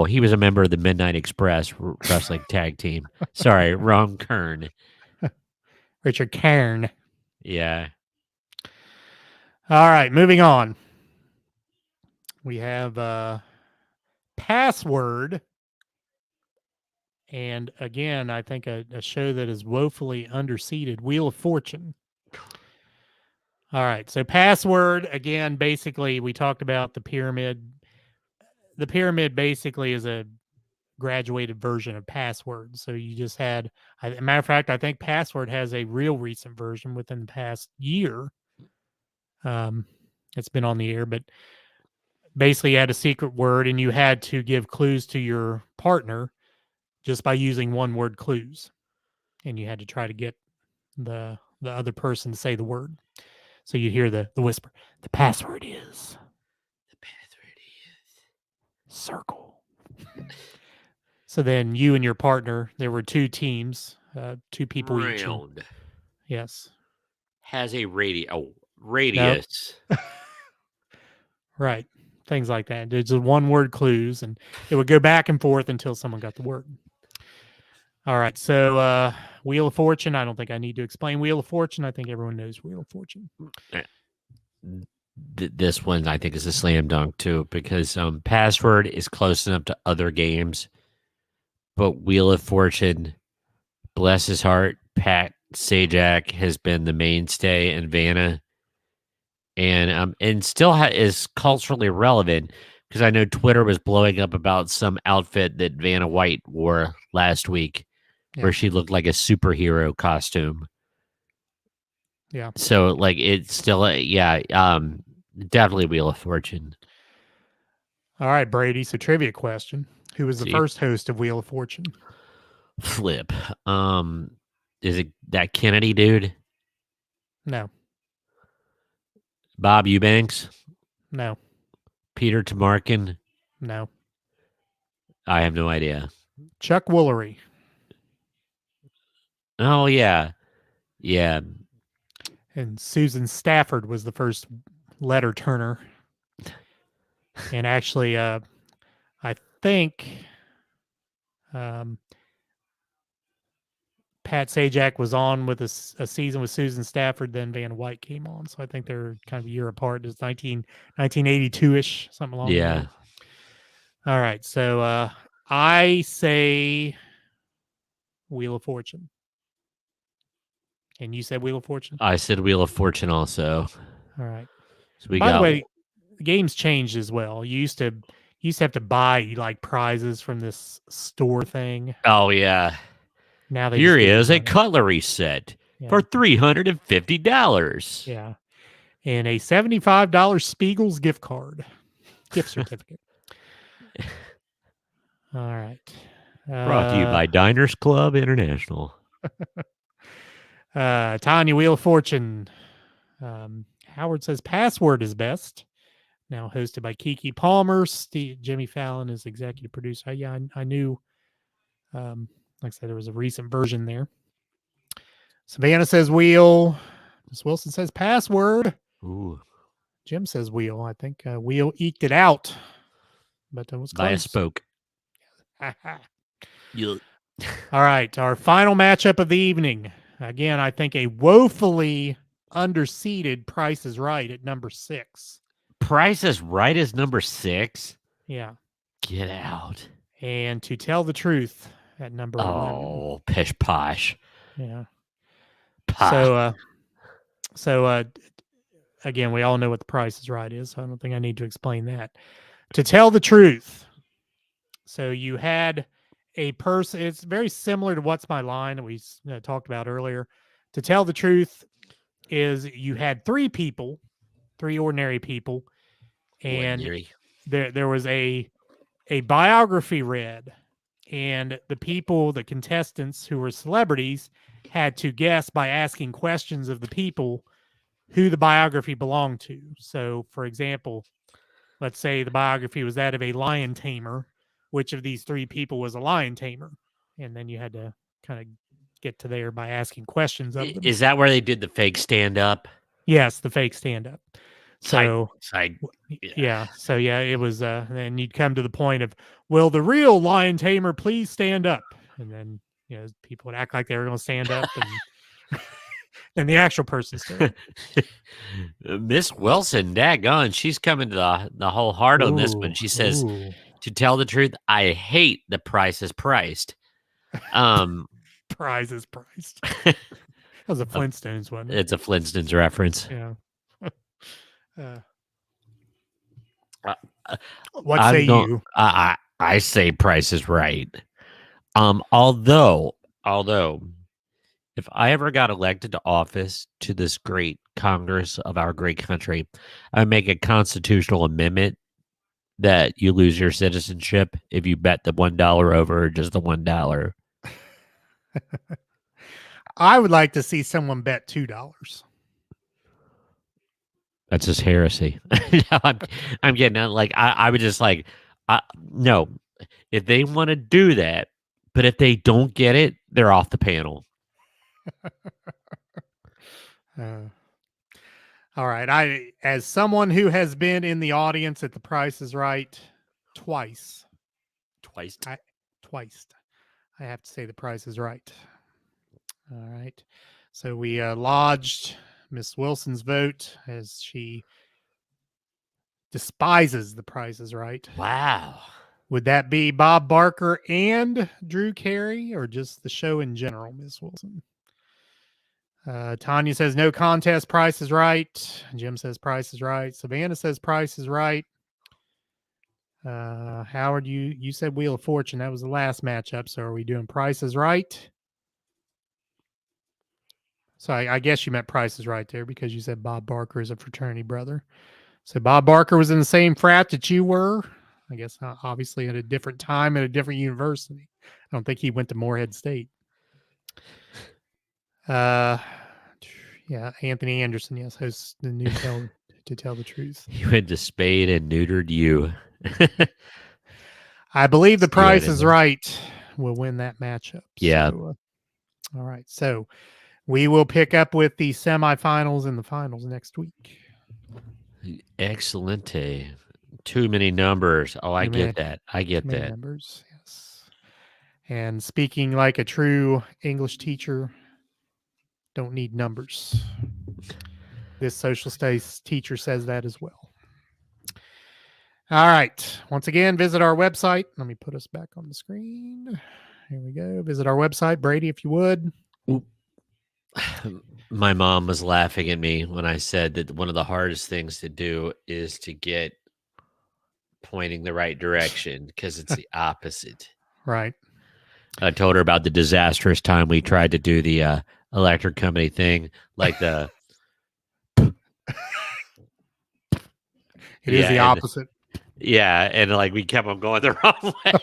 he was a member of the Midnight Express wrestling tag team. Sorry, wrong Kern. Richard Karn. Yeah. All right, moving on. We have Password. And again, I think a show that is woefully underseated, Wheel of Fortune. All right. So Password, again, basically we talked about the pyramid. The pyramid basically is a graduated version of Password. So you just had, a matter of fact, I think Password has a real recent version within the past year. It's been on the air, but basically you had a secret word and you had to give clues to your partner just by using one word clues. And you had to try to get the other person to say the word. So you hear the whisper. The password is. circle. So then you and your partner, there were 2 teams, 2 people each. Round Yes. has a Nope. radius. Right. Things like that. There's a 1-word clues, and it would go back and forth until someone got the word. All right. So Wheel of Fortune. I don't think I need to explain Wheel of Fortune. I think everyone knows Wheel of Fortune. This one I think is a slam dunk too, because Password is close enough to other games, but Wheel of Fortune, bless his heart, Pat Sajak has been the mainstay in Vanna, and still is culturally relevant, because I know Twitter was blowing up about some outfit that Vanna White wore last week, where she looked like a superhero costume. Yeah. So like it's still definitely Wheel of Fortune. All right, Brady. So trivia question: who was the first host of Wheel of Fortune? Flip. Is it that Kennedy dude? No. Bob Eubanks? No. Peter Tamarkin? No. I have no idea. Chuck Woolery. Oh yeah. Yeah. And Susan Stafford was the first letter turner. And actually, I think Pat Sajak was on with a season with Susan Stafford, then Van White came on. So I think they're kind of a year apart. It's 1982-ish, something along Yeah. that. All right. So I say Wheel of Fortune. And you said Wheel of Fortune? I said Wheel of Fortune also. All right. So we By got the way, the game's changed as well. You used to have to buy like prizes from this store thing. Oh yeah. Now they Here just give you is a money. cutlery set Yeah. for $350. Yeah. And a $75 Spiegel's gift certificate. All right. Brought to you by Diners Club International. Tanya, Wheel of Fortune. Howard says Password is best. Now hosted by Kiki Palmer. Jimmy Fallon is executive producer. Yeah, I knew. Like I said, there was a recent version there. Savannah says Wheel. Miss Wilson says Password. Ooh. Jim says Wheel. I think Wheel eked it out, but it was close. By a spoke. All right, our final matchup of the evening. Again, I think a woefully underseeded Price is Right at number 6. Price is Right is number 6? Yeah. Get out. And To Tell the Truth at number 11. Oh, pish posh. Yeah. Posh. So again, we all know what the Price is Right is, so I don't think I need to explain that. To Tell the Truth. So you had a person, it's very similar to What's My Line that we talked about earlier. To Tell the Truth is you had 3 ordinary people, and there was a biography read, and the contestants who were celebrities had to guess by asking questions of the people who the biography belonged to. So, for example, let's say the biography was that of a lion tamer. Which of these 3 people was a lion tamer? And then you had to kind of get to there by asking questions of them. Is that where they did the fake stand-up? Yes, the fake stand-up. So, yeah. So, it was, then you'd come to the point of, will the real lion tamer please stand up? And then, people would act like they were going to stand up, and and the actual person stood up. Miss Wilson, daggone, she's coming to the whole heart on this one. She says, to tell the truth, I hate the Price is Priced. Price is priced. That was a Flintstones one. It's a Flintstones reference. Yeah. What say you? I say Price is Right. Although if I ever got elected to office to this great Congress of our great country, I would make a constitutional amendment that you lose your citizenship if you bet the $1 over just the $1. I would like to see someone bet $2. That's just heresy. No, I'm getting out. Like I would just like No, if they want to do that, but if they don't get it, they're off the panel. All right. As someone who has been in the audience at The Price is Right twice, Twice. twice, I have to say The Price is Right. All right. So we lodged Miss Wilson's vote as she despises The Price is Right. Wow. Would that be Bob Barker and Drew Carey, or just the show in general, Miss Wilson? Tanya says no contest, Price is Right. Jim says Price is Right. Savannah says Price is Right. Howard, you said Wheel of Fortune. That was the last matchup. So are we doing Price is Right? So I guess you meant Price is Right there because you said Bob Barker is a fraternity brother. So Bob Barker was in the same frat that you were. I guess obviously at a different time at a different university. I don't think he went to Morehead State. Yeah, Anthony Anderson, yes, hosts the new To Tell the Truth. He went to Spade and neutered you. I believe The See what I Price did is there? Right will win that matchup. Yeah. So, all right. So we will pick up with the semifinals and the finals next week. Excellente. Too many numbers. Oh, I get that. I get that. Numbers, yes. And speaking like a true English teacher, don't need numbers. This social studies teacher says that as well. All right. Once again, visit our website. Let me put us back on the screen. Here we go. Visit our website, Brady, if you would. My mom was laughing at me when I said that one of the hardest things to do is to get pointing the right direction because it's the opposite. Right. I told her about the disastrous time we tried to do the electric company thing, like the. It is the opposite. Yeah, and like we kept on going the wrong way.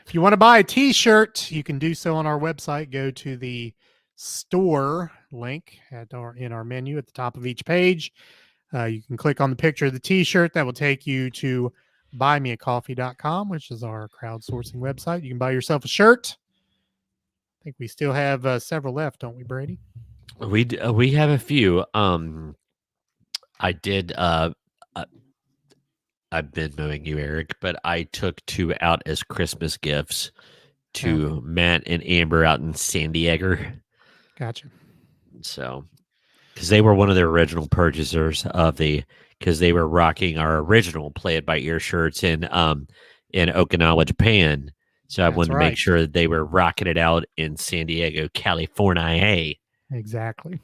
If you want to buy a t-shirt, you can do so on our website. Go to the store link in our menu at the top of each page. You can click on the picture of the t-shirt. That will take you to buymeacoffee.com, which is our crowdsourcing website. You can buy yourself a shirt. I think we still have several left, don't we, Brady? We have a few. I did. I've been knowing you, Eric, but I took 2 out as Christmas gifts to Matt and Amber out in San Diego. Gotcha. So, because they were one of the original purchasers of because they were rocking our original Play It By Ear shirts in Okinawa, Japan. So I wanted to make sure that they were rocking it out in San Diego, California. Exactly.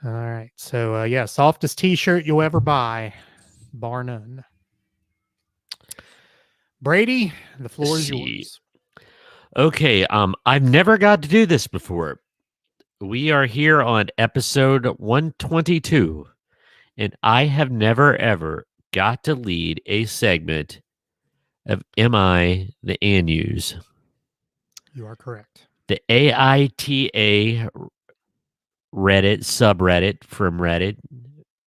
All right. So, softest t-shirt you'll ever buy, bar none. Brady, the floor is yours. Okay. I've never got to do this before. We are here on episode 122, and I have never, ever got to lead a segment of Am I the ANUs? You are correct. The AITA Reddit subreddit from Reddit.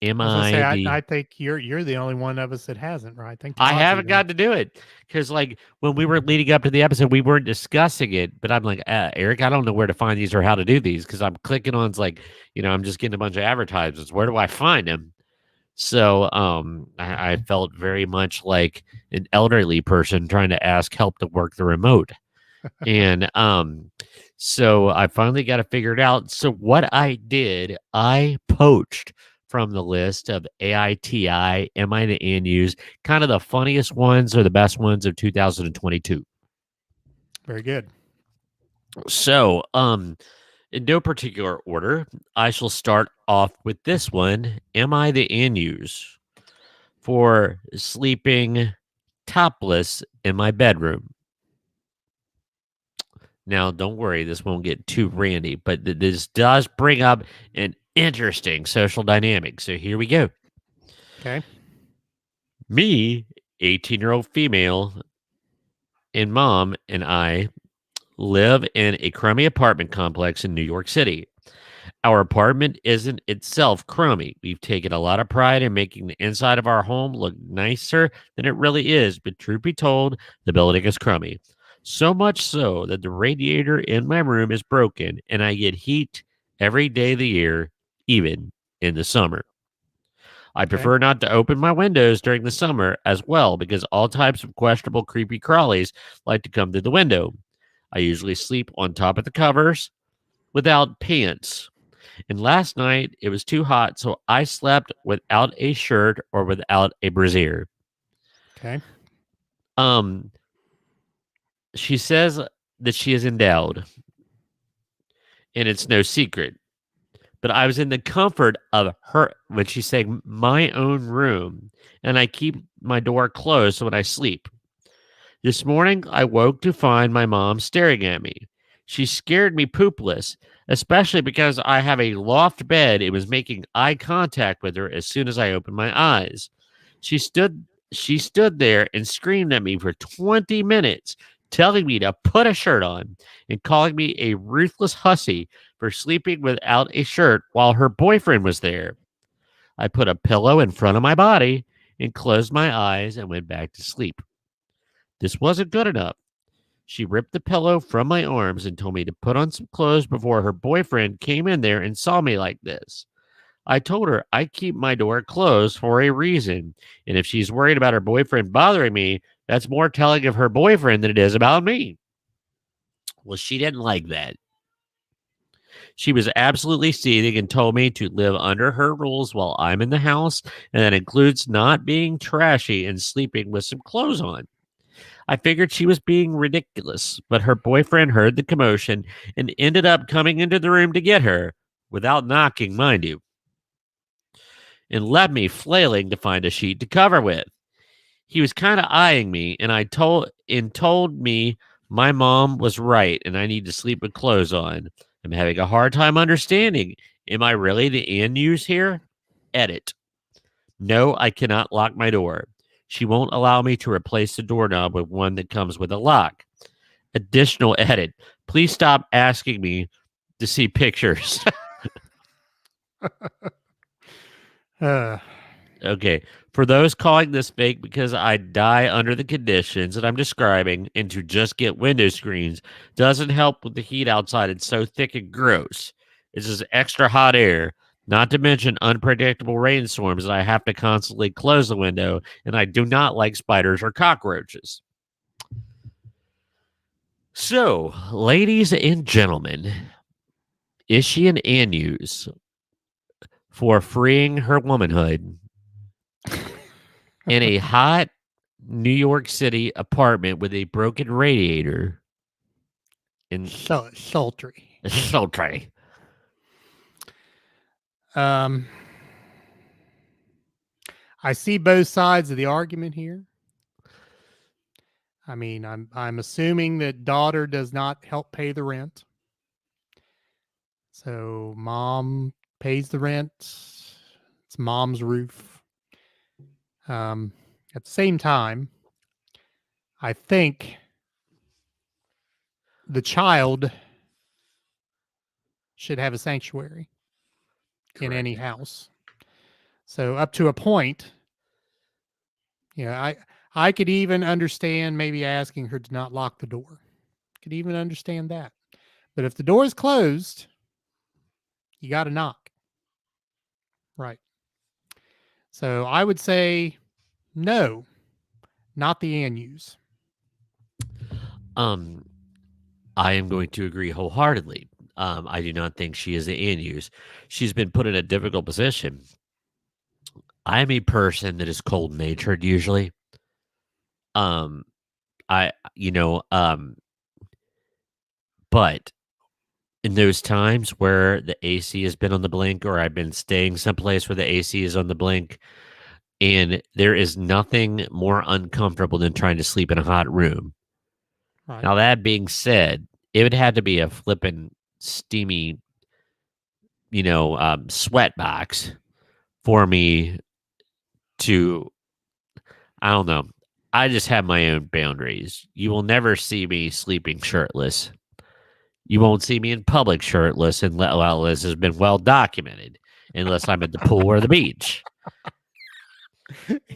I think you're the only one of us that hasn't, right? I haven't got to do it because, like, when we were leading up to the episode, we weren't discussing it. But I'm like, Eric, I don't know where to find these or how to do these because I'm clicking on. It's like, I'm just getting a bunch of advertisements. Where do I find them? So, I felt very much like an elderly person trying to ask help to work the remote, and so I finally got to figure it out. So what I did, I poached from the list of AITI, Am I the ANUs, kind of the funniest ones or the best ones of 2022. Very good. So, in no particular order, I shall start off with this one. Am I the ANUs for sleeping topless in my bedroom? Now, don't worry, this won't get too randy, but this does bring up an interesting social dynamic. So here we go. Okay. Me, 18-year-old female, and mom and I live in a crummy apartment complex in New York City. Our apartment isn't itself crummy. We've taken a lot of pride in making the inside of our home look nicer than it really is, but truth be told, the building is crummy. So much so that the radiator in my room is broken and I get heat every day of the year, even in the summer. I Okay. prefer not to open my windows during the summer as well because all types of questionable creepy crawlies like to come through the window. I usually sleep on top of the covers without pants. And last night it was too hot, so I slept without a shirt or without a brassiere. Okay. Um, she says that she is endowed, and it's no secret. But I was in the comfort of her when she's saying my own room, and I keep my door closed when I sleep. This morning, I woke to find my mom staring at me. She scared me poopless, especially because I have a loft bed. It was making eye contact with her as soon as I opened my eyes. She stood she stood there and screamed at me for 20 minutes, telling me to put a shirt on and calling me a ruthless hussy for sleeping without a shirt while her boyfriend was there. I put a pillow in front of my body and closed my eyes and went back to sleep. This wasn't good enough. She ripped the pillow from my arms and told me to put on some clothes before her boyfriend came in there and saw me like this. I told her I keep my door closed for a reason, and if she's worried about her boyfriend bothering me, that's more telling of her boyfriend than it is about me. Well, she didn't like that. She was absolutely seething and told me to live under her rules while I'm in the house, and that includes not being trashy and sleeping with some clothes on. I figured she was being ridiculous, but her boyfriend heard the commotion and ended up coming into the room to get her, without knocking, mind you, and left me flailing to find a sheet to cover with. He was kind of eyeing me, and told me my mom was right and I need to sleep with clothes on. I'm having a hard time understanding. Am I really the end use here? Edit. No, I cannot lock my door. She won't allow me to replace the doorknob with one that comes with a lock. Additional edit. Please stop asking me to see pictures. Uh, Okay. For those calling this fake because I die under the conditions that I'm describing and to just get window screens doesn't help with the heat outside. It's so thick and gross. This is extra hot air, not to mention unpredictable rainstorms that I have to constantly close the window, and I do not like spiders or cockroaches. So, ladies and gentlemen, is she an Anuse for freeing her womanhood in a hot New York City apartment with a broken radiator and sultry. sultry? Um, I see both sides of the argument here. I mean, I'm assuming that daughter does not help pay the rent. So mom pays the rent. It's mom's roof. At the same time, I think the child should have a sanctuary in any house. So up to a point, I could even understand maybe asking her to not lock the door. Could even understand that. But if the door is closed, you got to knock. Right. So I would say no, not the Anuse. I am going to agree wholeheartedly. I do not think she is the Anuse. She's been put in a difficult position. I am a person that is cold natured usually. Um, I, you know, but in those times where the AC has been on the blink, or I've been staying someplace where the AC is on the blink, and there is nothing more uncomfortable than trying to sleep in a hot room. Right. Now, that being said, it would have to be a flippin' steamy, sweat box for me to, I don't know. I just have my own boundaries. You will never see me sleeping shirtless. You won't see me in public shirtless, and well, this has been well documented, unless I'm at the pool or the beach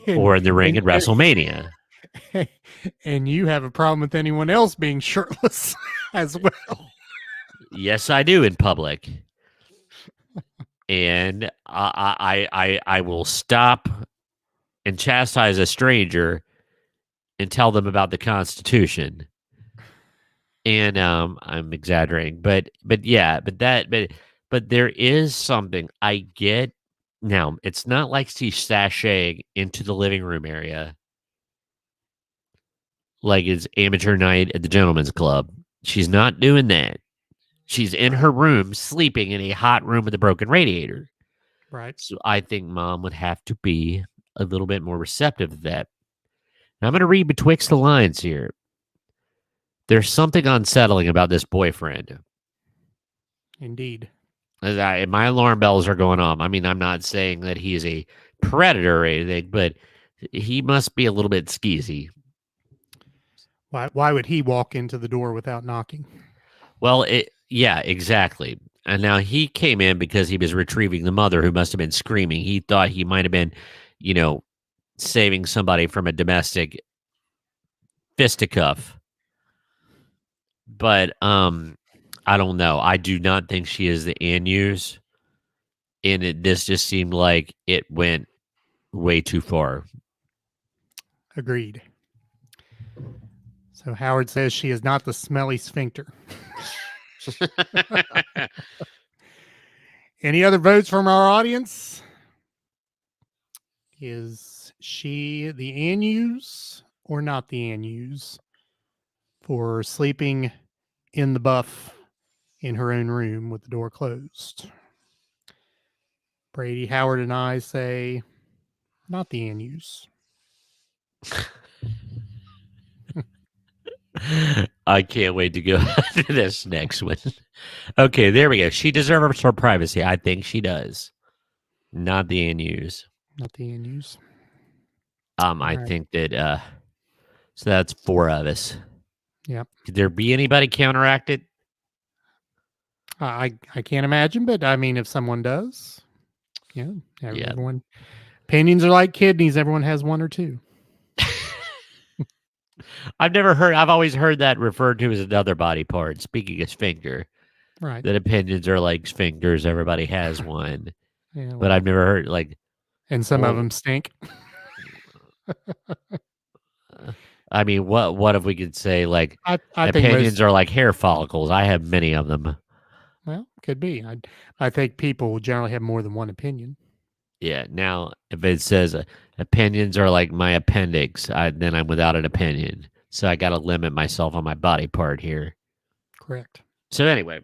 And, or in the ring and, at WrestleMania. and you have a problem with anyone else being shirtless as well. Yes, I do in public, and I will stop and chastise a stranger and tell them about the Constitution. And I'm exaggerating, but yeah, but there is something I get now. It's not like she's sashaying into the living room area like it's amateur night at the gentleman's club. She's not doing that. She's in her room sleeping in a hot room with a broken radiator. Right. So I think mom would have to be a little bit more receptive to that. And I'm going to read betwixt the lines here. There's something unsettling about this boyfriend. Indeed. My alarm bells are going off. I mean, I'm not saying that he is a predator or anything, but he must be a little bit skeezy. Why would he walk into the door without knocking? Well, yeah, exactly. And now he came in because he was retrieving the mother who must have been screaming. He thought he might have been, saving somebody from a domestic fisticuff. But I don't know. I do not think she is the Anus. And this just seemed like it went way too far. Agreed. So Howard says she is not the smelly sphincter. Any other votes from our audience? Is she the Anus or not the Anus for sleeping in the buff in her own room with the door closed? Brady, Howard, and I say not the Anus. I can't wait to go to this next one. Okay, there we go. She deserves her privacy. I think she does. Not the Anus. Not the Anus. I right. think that so that's 4 of us. Yep. Could there be anybody counteracted? I can't imagine, but I mean, if someone does, everyone. Opinions are like kidneys. Everyone has one or two. I've always heard that referred to as another body part. Speaking of sphincter, right? That opinions are like sphincters. Everybody has one, Yeah, but I've never heard like. And some of them stink. I mean, what if we could say like I opinions are like hair follicles? I have many of them. Well, could be. I think people will generally have more than one opinion. Yeah. Now, if it says opinions are like my appendix, then I'm without an opinion. So I got to limit myself on my body part here. Correct. So anyway,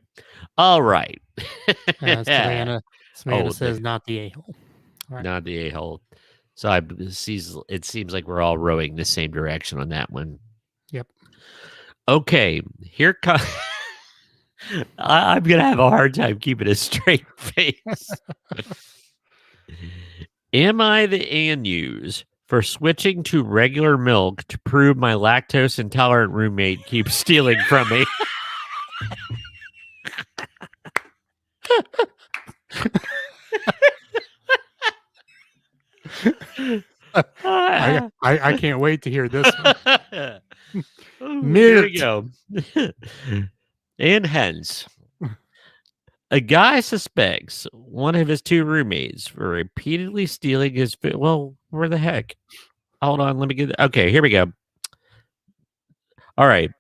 all right. Savannah says not the a-hole. Right. Not the a-hole. So it seems like we're all rowing the same direction on that one. Yep. Okay, here comes. I'm gonna have a hard time keeping a straight face. Am I the Anus for switching to regular milk to prove my lactose intolerant roommate keeps stealing from me? I can't wait to hear this one. Here we go. And hence, a guy suspects one of his 2 roommates for repeatedly stealing his food. Well, where the heck? Hold on, let me get. Okay, here we go. All right.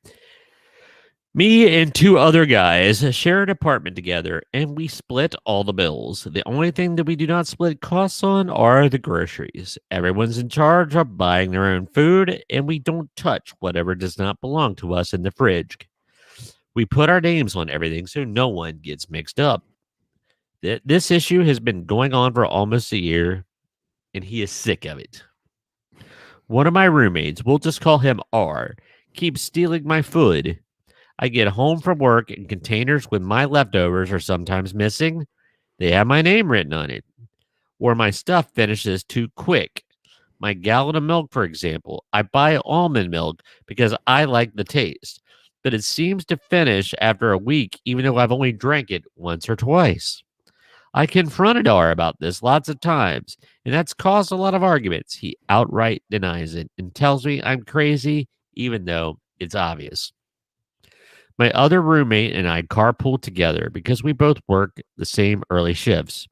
Me and 2 other guys share an apartment together, and we split all the bills. The only thing that we do not split costs on are the groceries. Everyone's in charge of buying their own food, and we don't touch whatever does not belong to us in the fridge. We put our names on everything so no one gets mixed up. This issue has been going on for almost a year, and he is sick of it. One of my roommates, we'll just call him R, keeps stealing my food. I get home from work and containers with my leftovers are sometimes missing. They have my name written on it. Or my stuff finishes too quick. My gallon of milk, for example. I buy almond milk because I like the taste. but it seems to finish after a week, even though I've only drank it once or twice. I confronted R about this lots of times, and that's caused a lot of arguments. He outright denies it and tells me I'm crazy, even though it's obvious. My other roommate and I carpool together because we both work the same early shifts.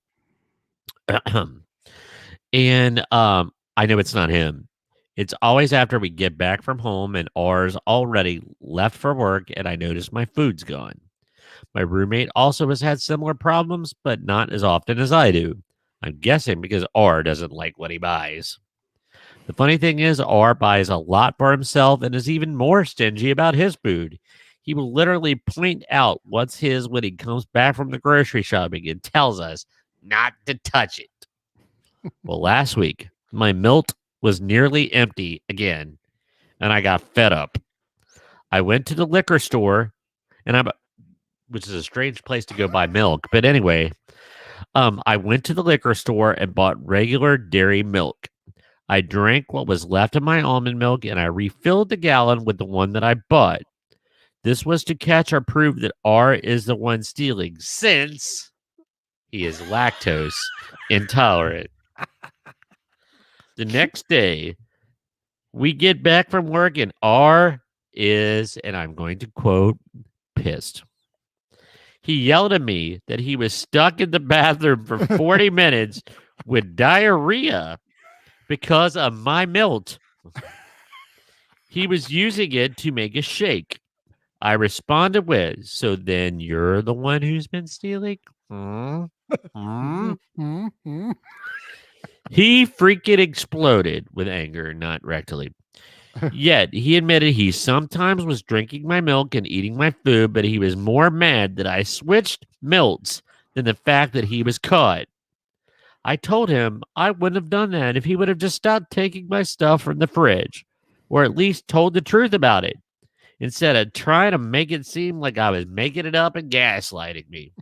And I know it's not him. It's always after we get back from home and R's already left for work and I notice my food's gone. My roommate also has had similar problems, but not as often as I do. I'm guessing because R doesn't like what he buys. The funny thing is, R buys a lot for himself and is even more stingy about his food. He will literally point out what's his when he comes back from the grocery shopping and tells us not to touch it. Well, last week, my milk was nearly empty again, and I got fed up. I went to the liquor store, which is a strange place to go buy milk. But anyway, I went to the liquor store and bought regular dairy milk. I drank what was left of my almond milk, and I refilled the gallon with the one that I bought. This was to catch or prove that R is the one stealing, since he is lactose intolerant. The next day, we get back from work, and R is, and I'm going to quote, pissed. He yelled at me that he was stuck in the bathroom for 40 minutes with diarrhea because of my milk. He was using it to make a shake. I responded with, so then you're the one who's been stealing? He freaking exploded with anger, not rectally. Yet, he admitted he sometimes was drinking my milk and eating my food, but he was more mad that I switched milks than the fact that he was caught. I told him I wouldn't have done that if he would have just stopped taking my stuff from the fridge, or at least told the truth about it, instead of trying to make it seem like I was making it up and gaslighting me.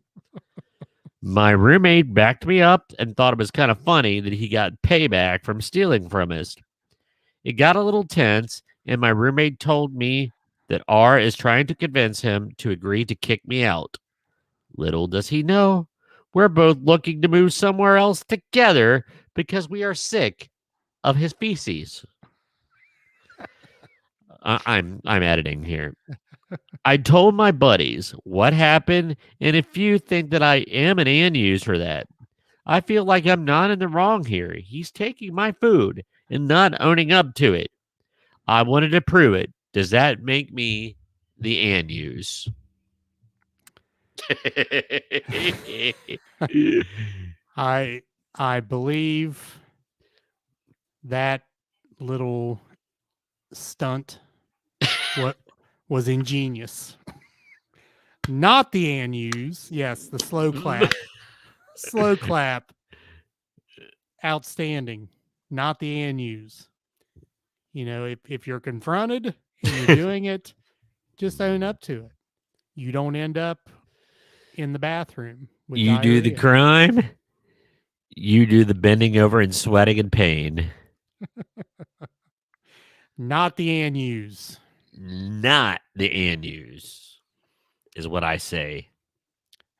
My roommate backed me up and thought it was kind of funny that he got payback from stealing from us. It got a little tense, and my roommate told me that R is trying to convince him to agree to kick me out. Little does he know, we're both looking to move somewhere else together because we are sick of his feces. I'm editing here. I told my buddies what happened, and if you think that I am an ANUs for that, I feel like I'm not in the wrong here. He's taking my food and not owning up to it. I wanted to prove it. Does that make me the ANUs? I believe that little stunt was ingenious. Not the ANUs. Yes, the slow clap. Slow clap. Outstanding. Not the ANUs. You know, if you're confronted and you're doing it, just own up to it. You don't end up in the bathroom with You do the diarrhea. crime. You do the bending over and sweating in pain. Not the ANUs. Not the ANUs is what I say.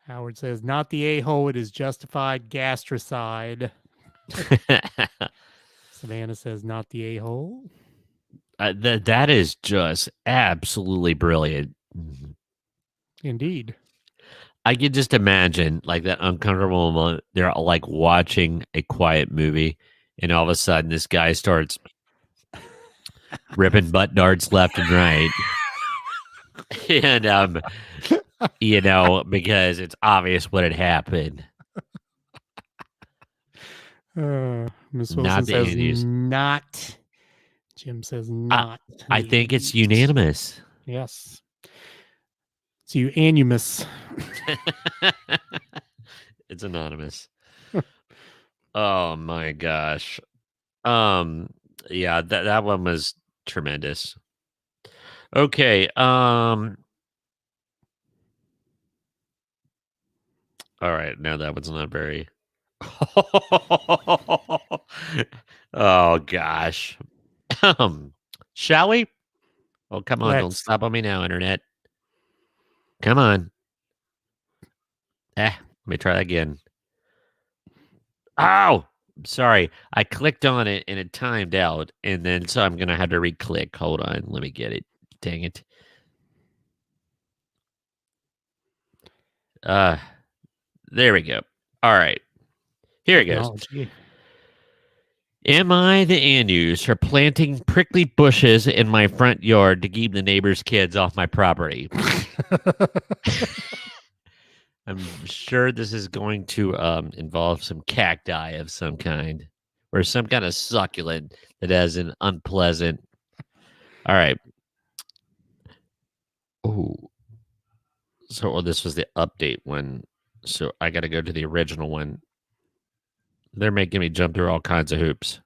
Howard says, not the a-hole, it is justified gastricide. Savannah says, not the a-hole. That is just absolutely brilliant. Indeed. I can just imagine like that uncomfortable moment. They're like watching a quiet movie, and all of a sudden this guy starts ripping butt darts left and right. And you know, because it's obvious what had happened. Miss Not Wilson the says ANUs. not. Jim says not. I the think it's ANUs. unanimous. Yes. It's unanimous. It's anonymous. Oh my gosh. Yeah, that one was tremendous. Okay, all right, now that one's not very Oh gosh. Shall we? Oh, come on, don't Let's. stop on me now, internet. Come on. Let me try that again. Oh, sorry. I clicked on it and it timed out. And then so I'm going to have to re-click. Hold on. Let me get it. Dang it. There we go. All right. Here it goes. Technology. Am I the Anus for planting prickly bushes in my front yard to keep the neighbor's kids off my property? I'm sure this is going to involve some cacti of some kind or some kind of succulent that has an unpleasant. All right. Oh, so this was the update one. So I got to go to the original one. They're making me jump through all kinds of hoops.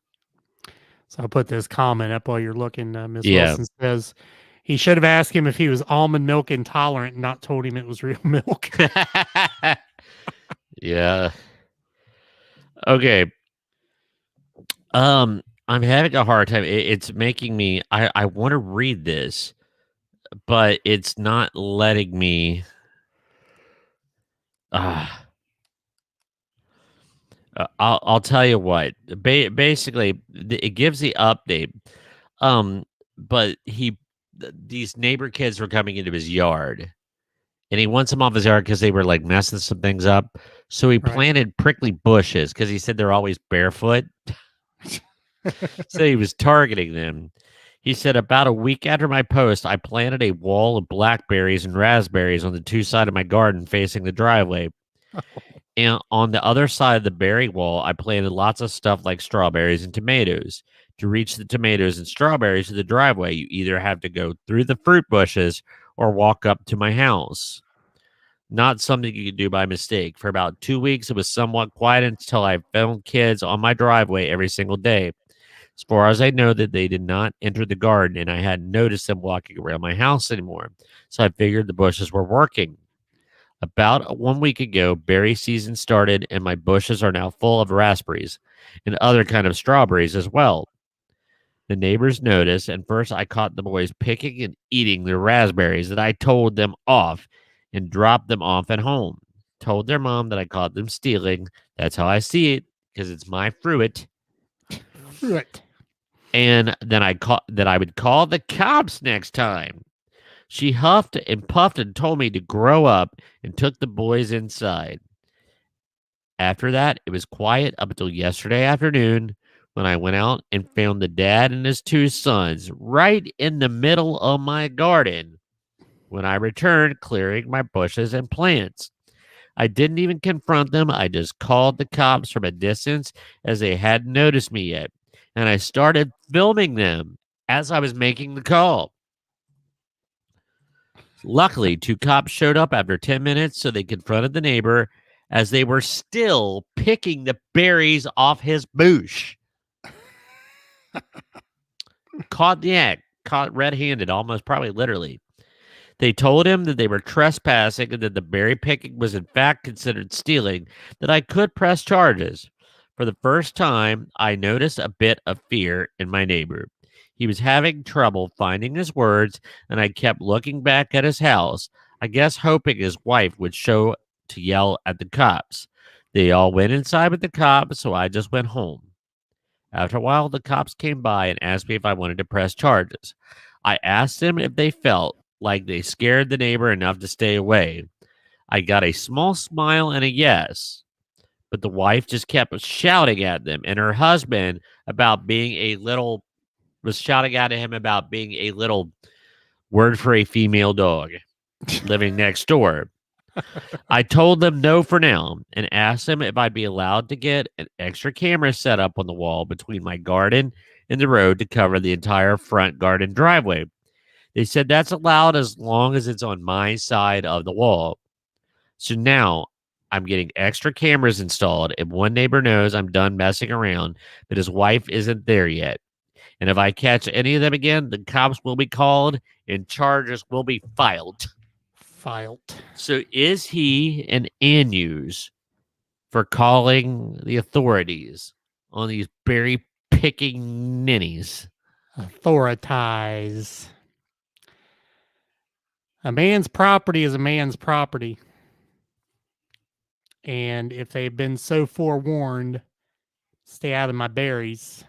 So I'll put this comment up while you're looking. Miss Yeah. Wilson says he should have asked him if he was almond milk intolerant and not told him it was real milk. Yeah. Okay. I'm having a hard time. It's making me. I want to read this, but it's not letting me. I'll tell you what. Basically, it gives the update. But these neighbor kids were coming into his yard, and he wants them off his yard because they were like messing some things up. So he Right. planted prickly bushes because he said they're always barefoot. So he was targeting them. He said, about a week after my post, I planted a wall of blackberries and raspberries on the two sides of my garden facing the driveway. And on the other side of the berry wall, I planted lots of stuff like strawberries and tomatoes. To reach the tomatoes and strawberries to the driveway, you either have to go through the fruit bushes or walk up to my house. Not something you could do by mistake. For about 2 weeks, it was somewhat quiet until I found kids on my driveway every single day. As far as I know, that they did not enter the garden, and I hadn't noticed them walking around my house anymore. So I figured the bushes were working. About 1 week ago, berry season started, and my bushes are now full of raspberries and other kind of strawberries as well. The neighbors noticed, and first I caught the boys picking and eating the raspberries that I told them off and dropped them off at home. Told their mom that I caught them stealing. That's how I see it, because it's my fruit. Fruit. And then I would call the cops next time. She huffed and puffed and told me to grow up and took the boys inside. After that, it was quiet up until yesterday afternoon when I went out and found the dad and his two sons right in the middle of my garden. When I returned, clearing my bushes and plants. I didn't even confront them. I just called the cops from a distance as they hadn't noticed me yet. And I started filming them as I was making the call. Luckily, 2 cops showed up after 10 minutes, so they confronted the neighbor as they were still picking the berries off his bush. Caught the act, caught red-handed, almost probably literally. They told him that they were trespassing and that the berry picking was in fact considered stealing, that I could press charges. For the first time, I noticed a bit of fear in my neighbor. He was having trouble finding his words, and I kept looking back at his house, I guess hoping his wife would show to yell at the cops. They all went inside with the cops, so I just went home. After a while, the cops came by and asked me if I wanted to press charges. I asked them if they felt like they scared the neighbor enough to stay away. I got a small smile and a yes, but the wife just kept shouting at them, and her husband was shouting at him about being a little word for a female dog living next door. I told them no for now and asked them if I'd be allowed to get an extra camera set up on the wall between my garden and the road to cover the entire front garden driveway. They said that's allowed as long as it's on my side of the wall. So now I'm getting extra cameras installed, and one neighbor knows I'm done messing around, but his wife isn't there yet. And if I catch any of them again, the cops will be called and charges will be filed. So is he an Anus for calling the authorities on these berry picking ninnies? Authoritize. A man's property is a man's property. And if they've been so forewarned, stay out of my berries.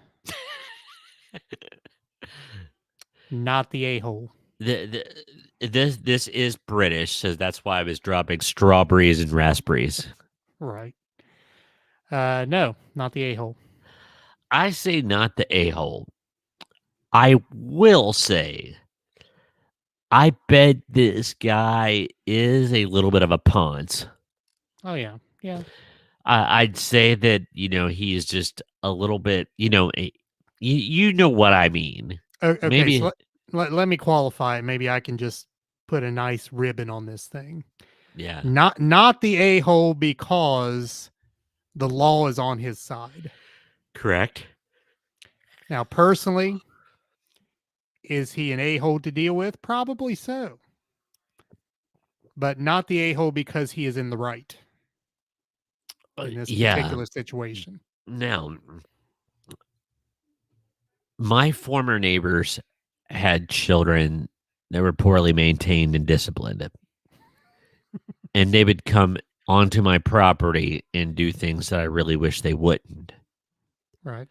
Not the a-hole. This is British, so that's why I was dropping strawberries and raspberries. Right. No, not the a-hole. I say not the a-hole. I will say, I bet this guy is a little bit of a ponce. Oh, yeah. Yeah. I'd say that, he is just a little bit, you know what I mean. Okay, Maybe, so let me qualify it. Maybe I can just put a nice ribbon on this thing. yeah, Not the a-hole because the law is on his side. correct. Now, personally, is he an a-hole to deal with? Probably so. But not the a-hole because he is in the right in this particular situation. Now, my former neighbors had children that were poorly maintained and disciplined. And they would come onto my property and do things that I really wish they wouldn't. Right.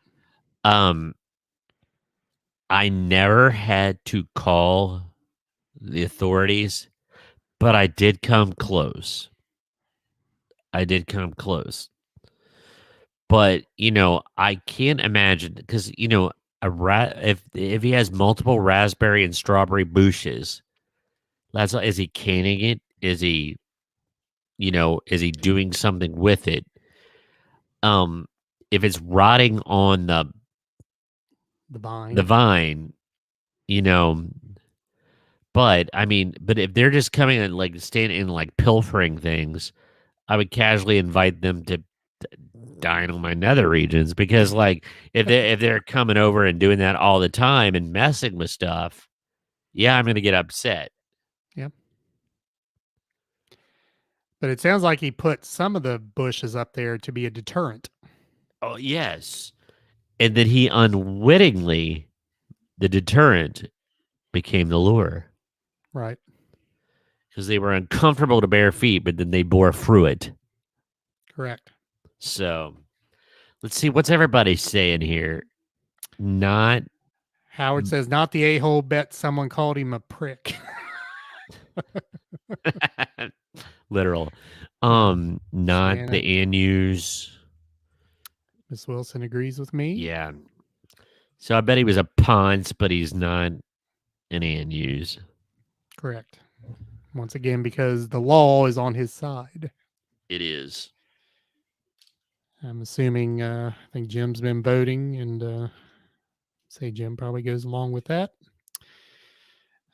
I never had to call the authorities, but I did come close. But, I can't imagine because, if he has multiple raspberry and strawberry bushes, is he canning it? Is he doing something with it? If it's rotting on the vine, but if they're just coming and like standing and like pilfering things, I would casually invite them to dine on my nether regions because like if they're coming over and doing that all the time and messing with stuff, yeah, I'm gonna get upset. Yep. But it sounds like he put some of the bushes up there to be a deterrent. Oh yes, and then he unwittingly, the deterrent became the lure. Right. Because they were uncomfortable to bare feet, but then they bore fruit. Correct. So let's see what's everybody saying here. Not Howard says, not the a-hole, bet someone called him a prick. literal. Not Santa. the Anus. Miss Wilson agrees with me. Yeah. So I bet he was a Ponce, but he's not an Anus. Correct. Once again, because the law is on his side. It is. I'm assuming, I think Jim's been voting, and say Jim probably goes along with that.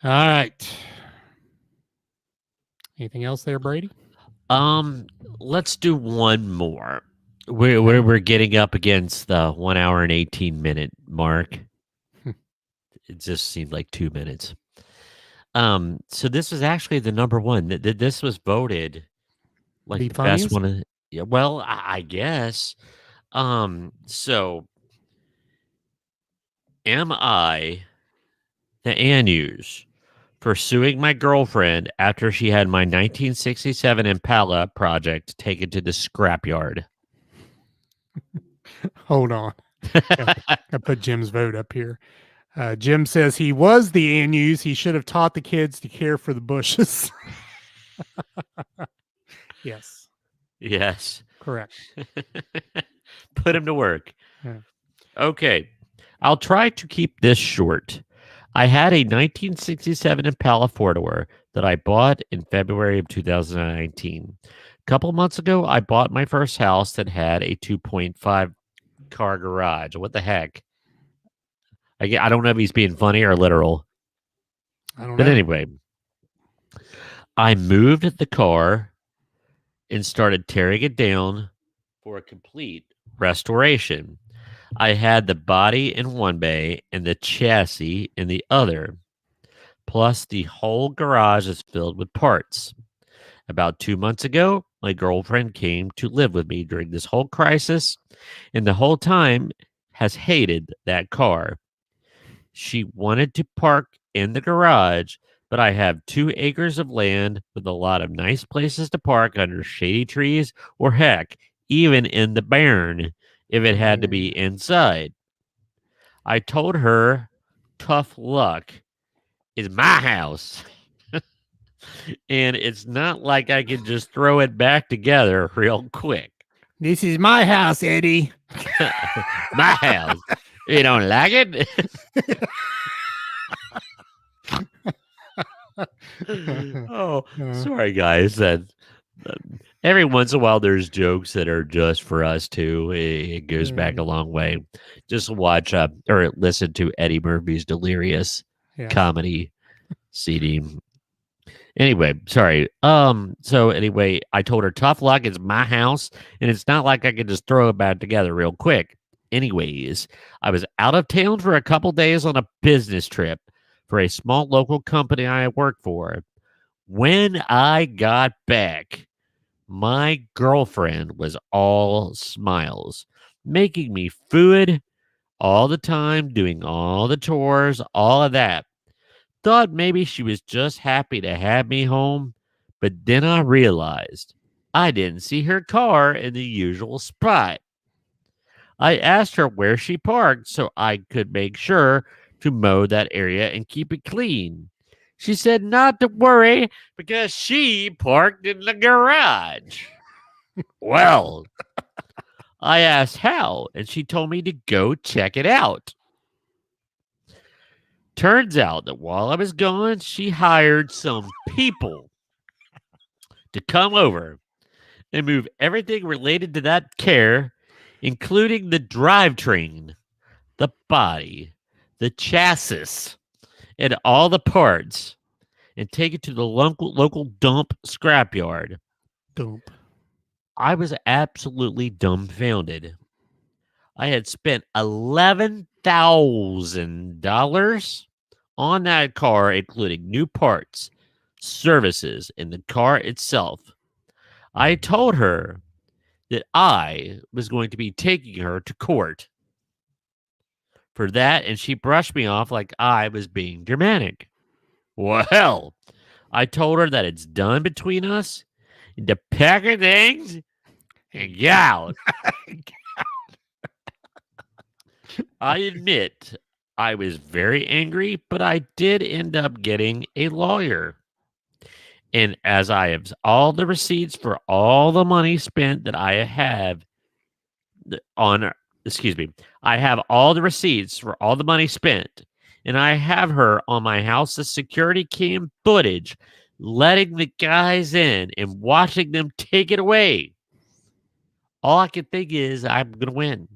All right. Anything else there, Brady? Let's do one more. We're getting up against the 1 hour and 18-minute mark. It just seemed like 2 minutes. So this was actually the number one. This was voted like the best one. Yeah, well, I guess. So am I the Anus for suing my girlfriend after she had my 1967 Impala project taken to the scrapyard? Hold on. I put Jim's vote up here. Jim says he was the Anus. He should have taught the kids to care for the bushes. Yes. Yes. Correct. Put him to work. Yeah. Okay. I'll try to keep this short. I had a 1967 Impala four-door that I bought in February of 2019. A couple months ago, I bought my first house that had a 2.5 car garage. What the heck? I don't know if he's being funny or literal. I don't know. But anyway, I moved the car and started tearing it down for a complete restoration. I had the body in one bay and the chassis in the other. Plus, the whole garage is filled with parts. About 2 months ago, my girlfriend came to live with me during this whole crisis, and the whole time has hated that car. She wanted to park in the garage, but I have 2 acres of land with a lot of nice places to park under shady trees, or heck, even in the barn if it had to be inside. I told her, tough luck is my house. And it's not like I can just throw it back together real quick. This is my house, Eddie. My house. You don't like it? Oh, sorry, guys. That every once in a while there's jokes that are just for us too. It goes back a long way. Just watch or listen to Eddie Murphy's Delirious comedy CD. Anyway, sorry. So anyway, I told her tough luck is my house, and it's not like I can just throw it back together real quick. Anyways, I was out of town for a couple days on a business trip for a small local company I work for. When I got back, my girlfriend was all smiles, making me food all the time, doing all the chores, all of that. Thought maybe she was just happy to have me home, but then I realized I didn't see her car in the usual spot. I asked her where she parked so I could make sure to mow that area and keep it clean. She said not to worry because she parked in the garage. Well, I asked how, and she told me to go check it out. Turns out that while I was gone, she hired some people to come over and move everything related to that care, including the drivetrain, the body, the chassis, and all the parts, and take it to the local dump scrapyard. Dump. I was absolutely dumbfounded. I had spent $11,000 on that car, including new parts, services, and the car itself. I told her that I was going to be taking her to court for that, and she brushed me off like I was being dramatic. Well, I told her that it's done between us, and to pack her things and get out. I admit I was very angry, but I did end up getting a lawyer. And as I have all the receipts for all the money spent that I have on, I have all the receipts for all the money spent, and I have her on my house's security cam footage, letting the guys in and watching them take it away. All I can think is I'm going to win.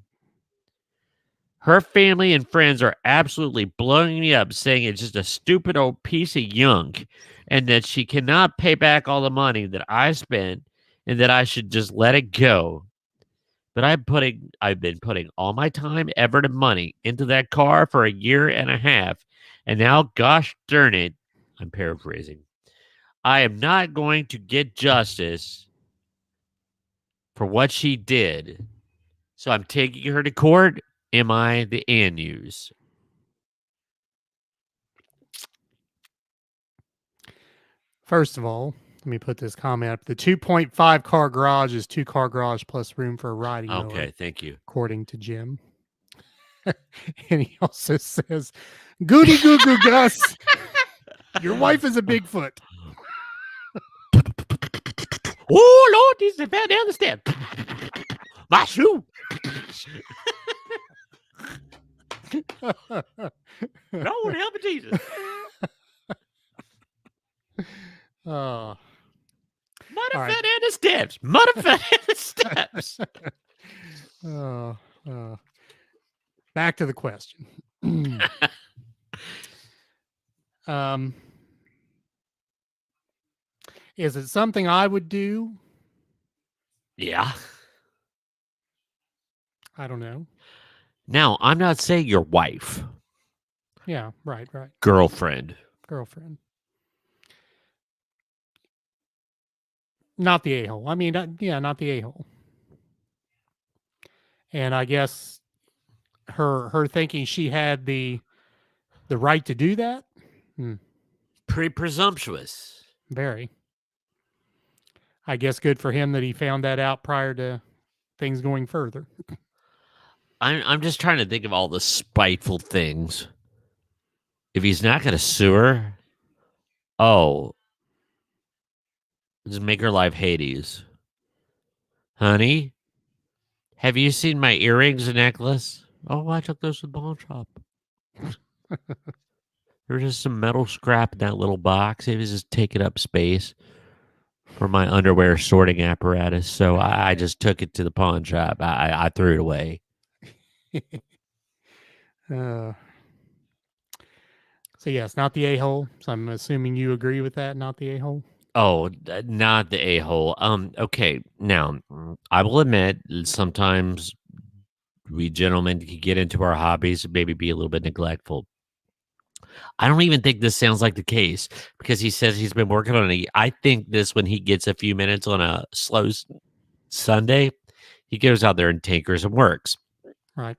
Her family and friends are absolutely blowing me up, saying it's just a stupid old piece of junk and that she cannot pay back all the money that I spent and that I should just let it go. But I've been putting all my time, effort, and money into that car for a year and a half. And now, gosh darn it, I'm paraphrasing, I am not going to get justice for what she did. So I'm taking her to court. Am I the news? First of all, let me put this comment up. The 2.5 car garage is 2-car garage plus room for a riding mower, Okay, thank you. according to Jim. And he also says, Goody goo goo Gus, your wife is a Bigfoot. Oh, Lord, he's fell down the steps. My shoe. Lord, help me, Jesus. Oh. Mother All right. fell down the steps. Mother fell down the steps. Back to the question. Is it something I would do? Yeah. I don't know. Now, I'm not saying your wife, Yeah, right. girlfriend. Girlfriend. Not the a-hole. I mean, not the a-hole. And I guess her thinking she had the right to do that. Pretty presumptuous. Very. I guess good for him that he found that out prior to things going further. I'm just trying to think of all the spiteful things. If he's not going to sue her, oh, just make her life Hades. Honey, have you seen my earrings and necklace? Oh, I took those to the pawn shop. There's just some metal scrap in that little box. It was just taking up space for my underwear sorting apparatus. So I just took it to the pawn shop. I threw it away. So yes, not the a-hole. So I'm assuming you agree with that, not the a-hole. Oh, not the a-hole. Okay. Now, I will admit, sometimes we gentlemen can get into our hobbies and maybe be a little bit neglectful. I don't even think this sounds like the case because he says he's been working on it. I think this when he gets a few minutes on a slow Sunday, he goes out there and tinkers and works. Right.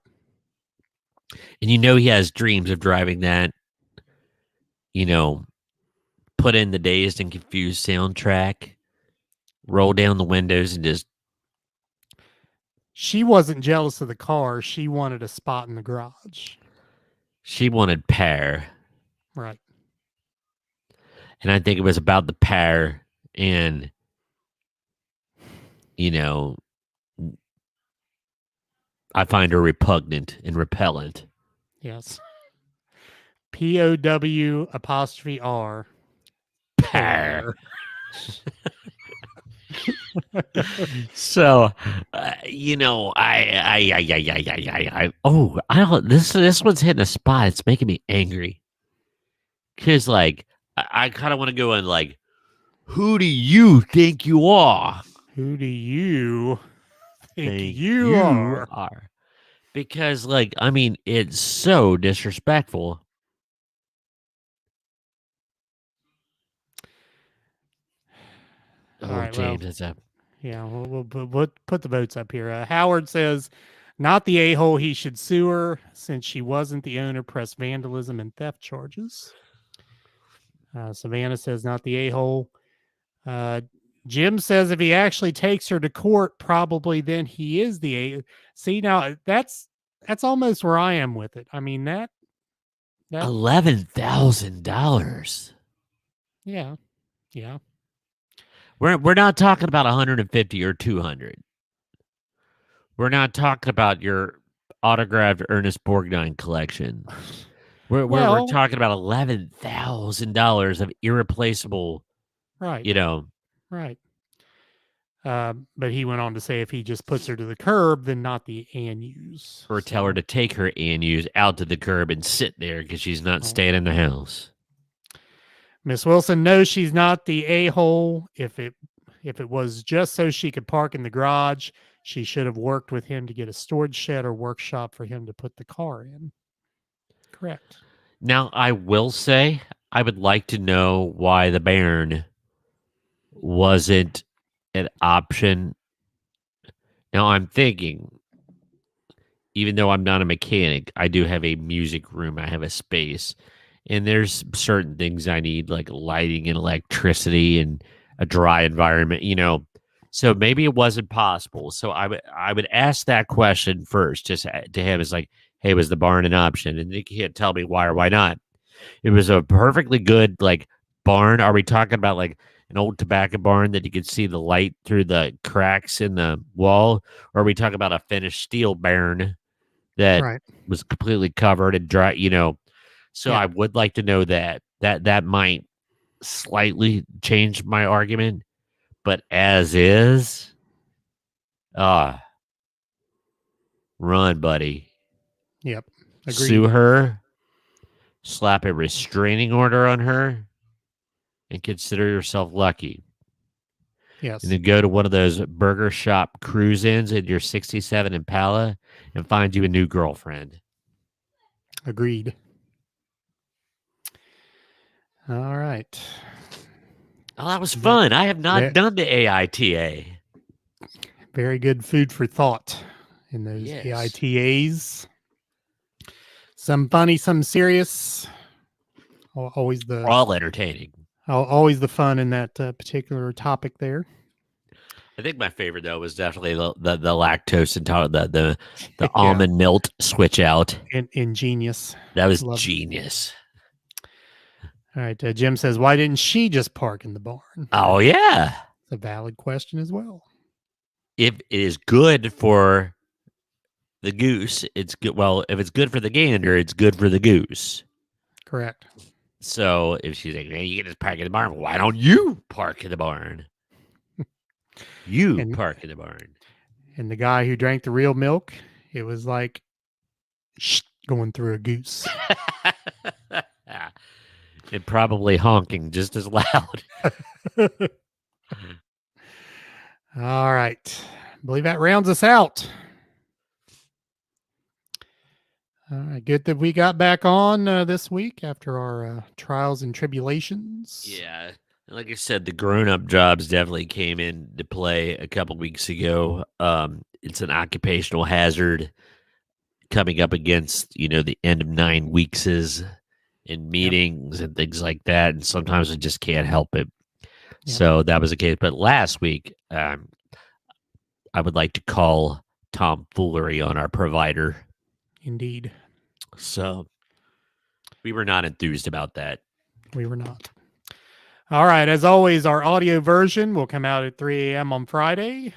And he has dreams of driving that, put in the Dazed and Confused soundtrack, roll down the windows and just. She wasn't jealous of the car. She wanted a spot in the garage. She wanted power. Right. And I think it was about the power and, I find her repugnant and repellent. Yes. POW''R. Power. So, this one's hitting a spot. It's making me angry. Because, I kind of want to go in, who do you think you are? Who do you think you are? Because, it's so disrespectful. All right, James, well, that's up. Yeah, we'll put the votes up here. Howard says, not the a-hole. He should sue her since she wasn't the owner. Press vandalism and theft charges. Savannah says, not the a-hole. Jim says if he actually takes her to court, probably then he is the a. See, now that's almost where I am with it. I mean that $11,000. Yeah. We're not talking about 150 or 200. We're not talking about your autographed Ernest Borgnine collection. We're talking about $11,000 of irreplaceable. Right. Right. But he went on to say if he just puts her to the curb, then not the ANUs. Or tell her to take her ANUs out to the curb and sit there because she's not staying in the house. Miss Wilson knows she's not the a-hole. If it was just so she could park in the garage, she should have worked with him to get a storage shed or workshop for him to put the car in. Correct. Now, I will say, I would like to know why the Baron wasn't an option. Now, I'm thinking, even though I'm not a mechanic, I do have a music room. I have a space. And there's certain things I need, like lighting and electricity and a dry environment, So maybe it wasn't possible. So I would ask that question first, just to him. It's like, hey, was the barn an option? And he can't tell me why or why not. It was a perfectly good barn. Are we talking about an old tobacco barn that you could see the light through the cracks in the wall? Or are we talking about a finished steel barn that was completely covered and dry, So I would like to know that might slightly change my argument, but as is, run, buddy. Yep. Agreed. Sue her, slap a restraining order on her, and consider yourself lucky. Yes. And then go to one of those burger shop cruise-ins in your 67 Impala and find you a new girlfriend. Agreed. All right. Oh, that was fun. I have not done the AITA. Very good food for thought in those AITAs. Some funny, some serious. Always the All entertaining. always the fun in that particular topic there. I think my favorite though was definitely the lactose intolerant, the Yeah. almond milk switch out. Ingenious. That was Love it. genius. All right. Jim says, why didn't she just park in the barn? Oh yeah. It's a valid question as well. If it is good for the goose, it's good. Well, if it's good for the gander, it's good for the goose. Correct. So if she's like, "Man, you can just park in the barn," why don't you park in the barn? You park in the barn. And the guy who drank the real milk, it was like going through a goose. And probably honking just as loud. All right. I believe that rounds us out. All right. Good that we got back on this week after our trials and tribulations. Yeah. Like I said, the grown-up jobs definitely came into play a couple weeks ago. It's an occupational hazard coming up against, the end of 9 weeks in meetings and things like that. And sometimes I just can't help it. Yep. So that was the case. But last week, I would like to call tomfoolery on our provider. Indeed. So we were not enthused about that. We were not. All right. As always, our audio version will come out at 3 a.m. on Friday.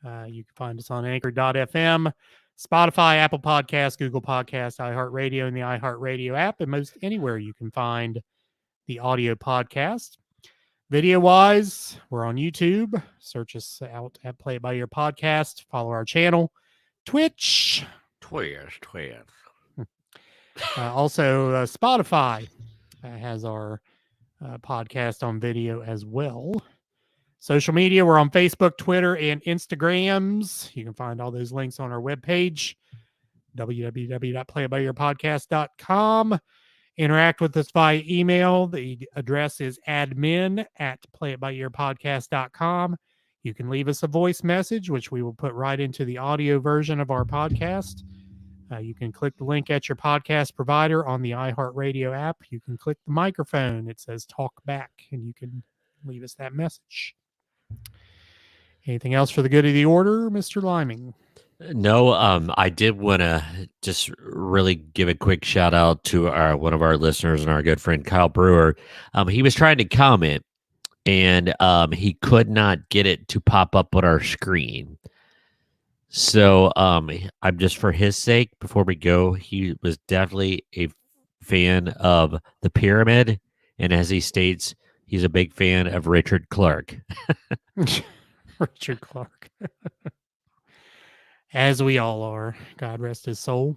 You can find us on anchor.fm, Spotify, Apple Podcasts, Google Podcasts, iHeartRadio, and the iHeartRadio app, and most anywhere you can find the audio podcast. Video-wise, we're on YouTube. Search us out at Play It By Ear Podcast. Follow our channel. Twitch. Also, Spotify has our podcast on video as well. Social media, we're on Facebook, Twitter, and Instagrams. You can find all those links on our webpage, www.playitbyearpodcast.com. Interact with us via email. The address is admin@playitbyearpodcast.com. You can leave us a voice message, which we will put right into the audio version of our podcast. You can click the link at your podcast provider on the iHeartRadio app. You can click the microphone. It says talk back, and you can leave us that message. Anything else for the good of the order, Mr. Liming? No, I did want to just really give a quick shout out to one of our listeners and our good friend Kyle Brewer. He was trying to comment, and he could not get it to pop up on our screen. So I'm just, for his sake, before we go, he was definitely a fan of the Pyramid, and as he states, he's a big fan of Richard Clark. Richard Clark. As we all are. God rest his soul.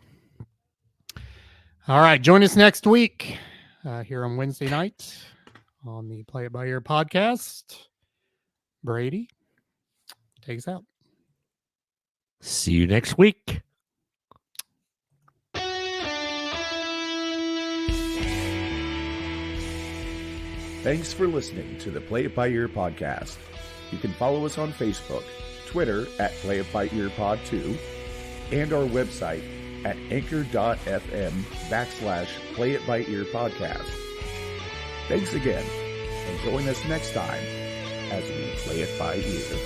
All right. Join us next week here on Wednesday night on the Play It By Ear podcast. Brady, take us out. See you next week. Thanks for listening to the Play It By Ear podcast. You can follow us on Facebook, Twitter at Play It By Ear Pod 2, and our website at anchor.fm/Play It By Ear podcast. Thanks again, and join us next time as we play it by ear.